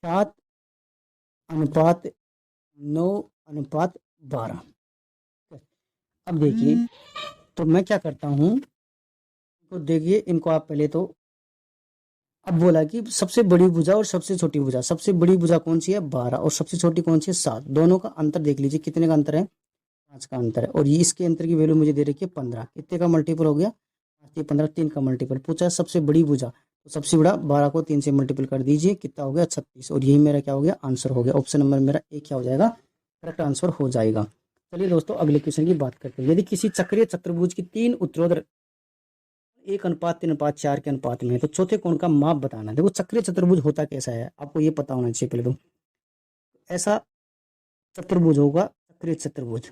7:9:12। अब देखिए, तो मैं क्या करता हूँ, तो देखिए इनको आप पहले तो, अब बोला कि सबसे बड़ी भुजा और सबसे छोटी भुजा, सबसे बड़ी भुजा कौन सी है 12 और सबसे छोटी कौन सी है 7, दोनों का अंतर देख लीजिए, कितने का अंतर है 5 का अंतर है, और ये इसके अंतर की वैल्यू मुझे दे रखी है 15, कितने का मल्टीपल हो गया 5 15, 3 का मल्टीपल पूछा है सबसे बड़ी भुजा, तो सबसे बड़ा 12 को 3 से मल्टीपल कर दीजिए, कितना हो गया 36, और यही मेरा क्या हो गया आंसर हो गया, ऑप्शन नंबर मेरा ए क्या हो जाएगा करेक्ट आंसर हो जाएगा। चलिए दोस्तों अगले क्वेश्चन की बात करते हैं, यदि किसी चक्रीय चतुर्भुज की 3 उत्तरोत्तर 1:3:4 के अनुपात में है तो चौथे कोण का माप बताना। देखो चक्रीय चतुर्भुज होता कैसा है आपको ये पता होना चाहिए पहले तो, ऐसा चतुर्भुज होगा चक्रीय चतुर्भुज,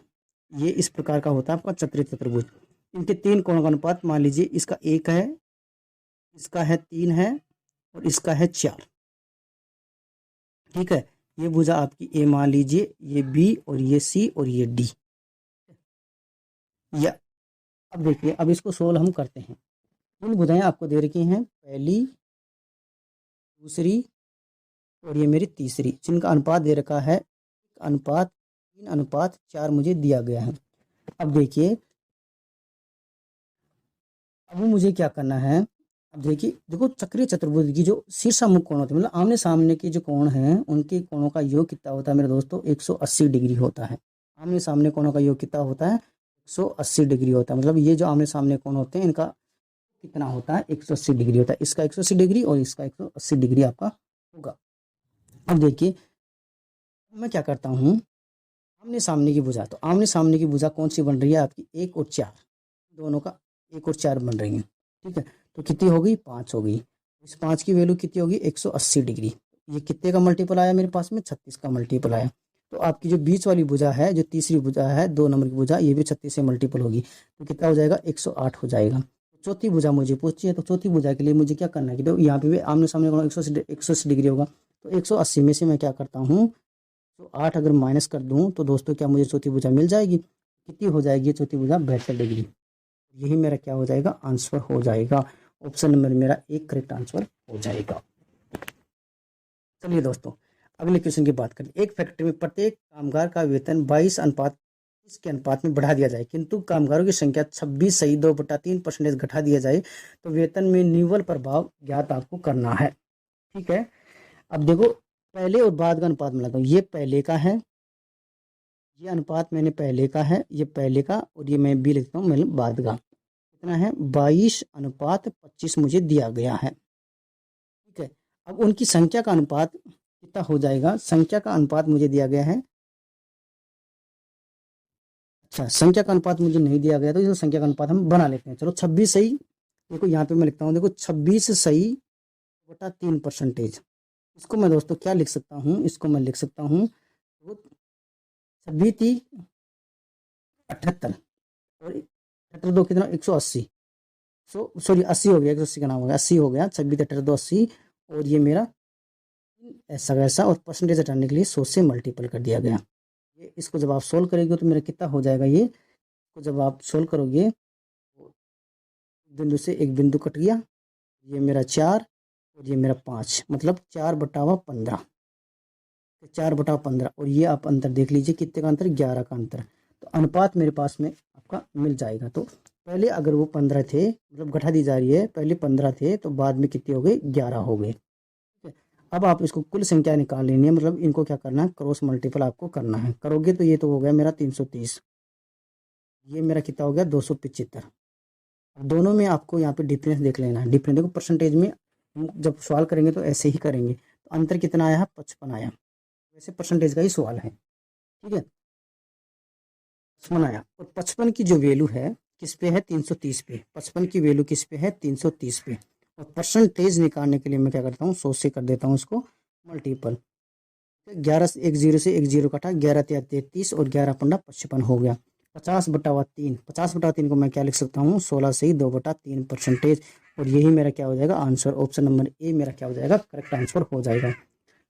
ये इस प्रकार का होता है आपका चक्रीय चतुर्भुज, इनके 3 कोणों का अनुपात मान लीजिए इसका 1 है, इसका है 3 है और इसका है 4, ठीक है, ये भुजा आपकी ए मान लीजिए, ये बी और ये सी और ये डी, या अब देखिए अब इसको सोल्व हम करते हैं, तीन भुजाएं आपको दे रखी हैं, पहली, दूसरी और ये मेरी तीसरी, जिनका अनुपात दे रखा है 1:3:4 मुझे दिया गया है। अब देखिए अब मुझे क्या करना है, अब देखिए देखो चक्रीय चतुर्भुज की जो शीर्षामुख कोण होते हैं, मतलब आमने सामने के जो कोण हैं उनके कोणों का योग कितना होता है मेरे दोस्तों 180 डिग्री होता है, आमने सामने कोणों का योग कितना होता है 180 डिग्री होता है, मतलब ये जो आमने सामने कोण होते हैं इनका कितना होता है 180 डिग्री होता है, इसका 180 डिग्री और इसका 180 डिग्री आपका होगा। अब देखिए मैं क्या करता हूँ, आमने सामने की भुजा, तो आमने सामने की भुजा कौन सी बन रही है आपकी 1 और 4, दोनों का 1 और 4 बन रही है, ठीक है, तो कितनी हो गई 5 हो गई, इस 5 की वैल्यू कितनी होगी 180 डिग्री, ये कितने का मल्टीपल आया मेरे पास में 36 का मल्टीपल आया, तो आपकी जो बीच वाली भुजा है जो तीसरी भुजा है 2 नंबर की भुजा, ये भी 36 से मल्टीपल होगी, तो कितना हो जाएगा 108 हो जाएगा। चौथी भुजा मुझे पूछी है, तो चौथी भुजा के लिए मुझे क्या करना है कि देखो यहाँ पे भी आमने सामने 180 डिग्री होगा, तो 180 में से मैं क्या करता हूँ तो 8 अगर माइनस कर दूँ तो दोस्तों क्या मुझे चौथी भुजा मिल जाएगी, कितनी हो जाएगी चौथी भुजा 72 डिग्री, यही मेरा क्या हो जाएगा आंसर हो जाएगा, ऑप्शन नंबर मेरा 1 करेक्ट आंसर हो जाएगा। चलिए दोस्तों अगले क्वेश्चन की बात करें, एक फैक्ट्री में प्रत्येक कामगार का वेतन 22:30 के अनुपात में बढ़ा दिया जाए, किंतु कामगारों की संख्या 26:2/3% घटा दिया जाए, तो वेतन में निव्वल प्रभाव ज्ञात आपको करना है, ठीक है। अब देखो पहले और बाद का अनुपात मिलाता हूँ, ये पहले का है, ये अनुपात मैंने पहले का है, ये पहले का, और ये मैं भी लिखता हूँ मैंने बाद का, कितना है 22:25 मुझे दिया गया है, ठीक है। अब उनकी संख्या का अनुपात कितना हो जाएगा, संख्या का अनुपात मुझे दिया गया है, अच्छा संख्या का अनुपात मुझे नहीं दिया गया तो इसको संख्या का अनुपात हम बना लेते हैं, चलो 26 सही, देखो यहाँ पे मैं लिखता हूँ, देखो 26 सही बटा 3%, इसको मैं दोस्तों क्या लिख सकता हूँ, इसको मैं लिख सकता हूँ 26 78 और 78 दो कितना 180, सॉरी 80 हो गया, 180 का नाम हो गया 80 हो गया, 26 78 2 80, और ये मेरा ऐसा वैसा, और परसेंटेज हटाने के लिए 100 से मल्टीपल कर दिया गया, ये इसको जब आप सोल्व करेंगे तो मेरा कितना हो जाएगा, ये को जब आप सोल्व करोगे तो बिंदु से एक बिंदु कट गया, ये मेरा 4 और ये मेरा 5, मतलब 4/15, 4/15, और ये आप अंतर देख लीजिए कितने का अंतर 11 का अंतर, तो अनुपात मेरे पास में आपका मिल जाएगा। तो पहले अगर वो 15 थे, मतलब घटा दी जा रही है, पहले 15 थे तो बाद में कितने हो गए 11 हो गए, ठीक है। अब आप इसको कुल संख्या निकाल लेनी है, मतलब इनको क्या करना है क्रॉस मल्टीपल आपको करना है, करोगे तो ये तो हो गया मेरा 330, ये मेरा कितना हो गया 275, दोनों में आपको यहाँ पे डिफरेंस देख लेना है, डिफरेंस देखो परसेंटेज में हम जब सवाल करेंगे तो ऐसे ही करेंगे, तो अंतर कितना आया है 55 आया, वैसे परसेंटेज का ही सवाल है, ठीक है 55 आया, और 55 की जो वैल्यू है किस पे है 330 पे, 55 की वैल्यू किस पे है 330 पे, और परसेंटेज निकालने के लिए मैं क्या करता हूँ 100 से कर देता हूँ इसको मल्टीपल, 11 से एक जीरो से एक जीरो कटा, 11×3 = 33 और 11×15 = 55 हो गया, 50/3, 50/3 को मैं क्या लिख सकता हूँ 16 से ही 2/3%, और यही मेरा क्या हो जाएगा आंसर, ऑप्शन नंबर ए मेरा क्या हो जाएगा करेक्ट आंसर हो जाएगा।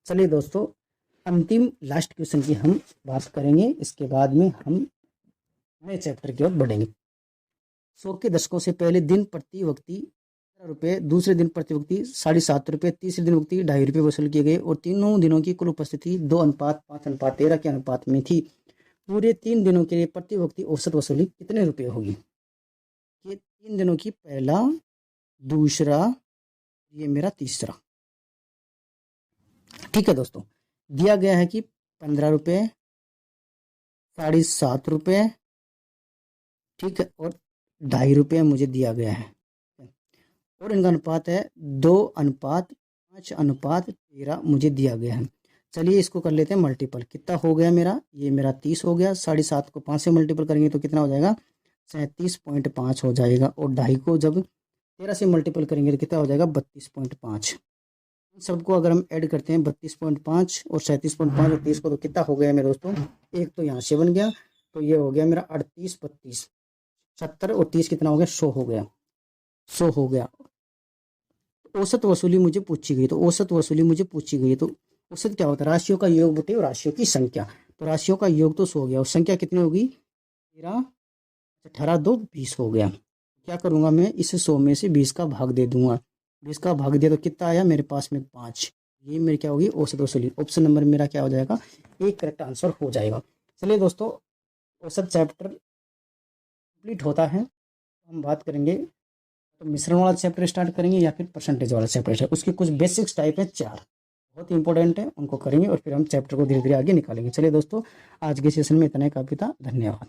चलिए दोस्तों अंतिम लास्ट क्वेश्चन की हम बात करेंगे, इसके बाद में हम नए चैप्टर की ओर बढ़ेंगे। 100 के दशकों से पहले दिन प्रति व्यक्ति 15 रुपये, दूसरे दिन प्रति व्यक्ति 7.5 रुपये, तीसरे दिन व्यक्ति 2.5 रुपये वसूल किए गए और तीनों दिनों की कुल उपस्थिति 2:5:13 के अनुपात में थी। पूरे 3 दिनों के लिए प्रति व्यक्ति औसत वसूली कितने रुपये होगी? ये 3 दिनों की, पहला, दूसरा, ये मेरा तीसरा। ठीक है दोस्तों, दिया गया है कि 15 रुपये, 7.5 रुपये, ठीक है, और 2.5 रुपये मुझे दिया गया है और इनका अनुपात है 2:5:13 मुझे दिया गया है। चलिए इसको कर लेते हैं मल्टीपल। कितना हो गया मेरा? ये मेरा 30 हो गया। 7.5 को 5 से मल्टीपल करेंगे तो कितना हो जाएगा? 37.5 हो जाएगा। और 2.5 को जब 13 से मल्टीपल करेंगे तो कितना हो जाएगा? 32.5। इन सबको अगर हम ऐड करते हैं 32.5 और 37.5 और 30 को, तो कितना हो गया मेरे दोस्तों? एक तो यहाँ से बन गया, तो ये हो गया मेरा 38, 32, 70 और 30 कितना हो गया? 100 हो गया। 100 हो गया। औसत वसूली मुझे पूछी गई, तो औसत वसूली मुझे पूछी गई, तो औसत क्या होता है? राशियों का योग बटे और राशियों की संख्या। तो राशियों का योग तो 100 हो गया और संख्या कितनी होगी? 13, 18, 2, 20 हो गया। क्या करूंगा मैं? इसे 100 में से 20 का भाग दे दूंगा। 20 का भाग दिया तो कितना आया मेरे पास में? 5। ये मेरी क्या होगी? औसत वसूली। ऑप्शन नंबर मेरा क्या हो जाएगा? एक करेक्ट आंसर हो जाएगा। चलिए दोस्तों, औसत चैप्टर कंप्लीट होता है, हम बात करेंगे तो मिश्रण वाला चैप्टर स्टार्ट करेंगे या फिर परसेंटेज वाला चैप्टर है। उसके कुछ बेसिक्स टाइप है 4, बहुत इंपॉर्टेंट है, उनको करेंगे और फिर हम चैप्टर को धीरे धीरे आगे निकालेंगे। चलिए दोस्तों, आज के सेशन में इतना ही काफ़ी था। धन्यवाद।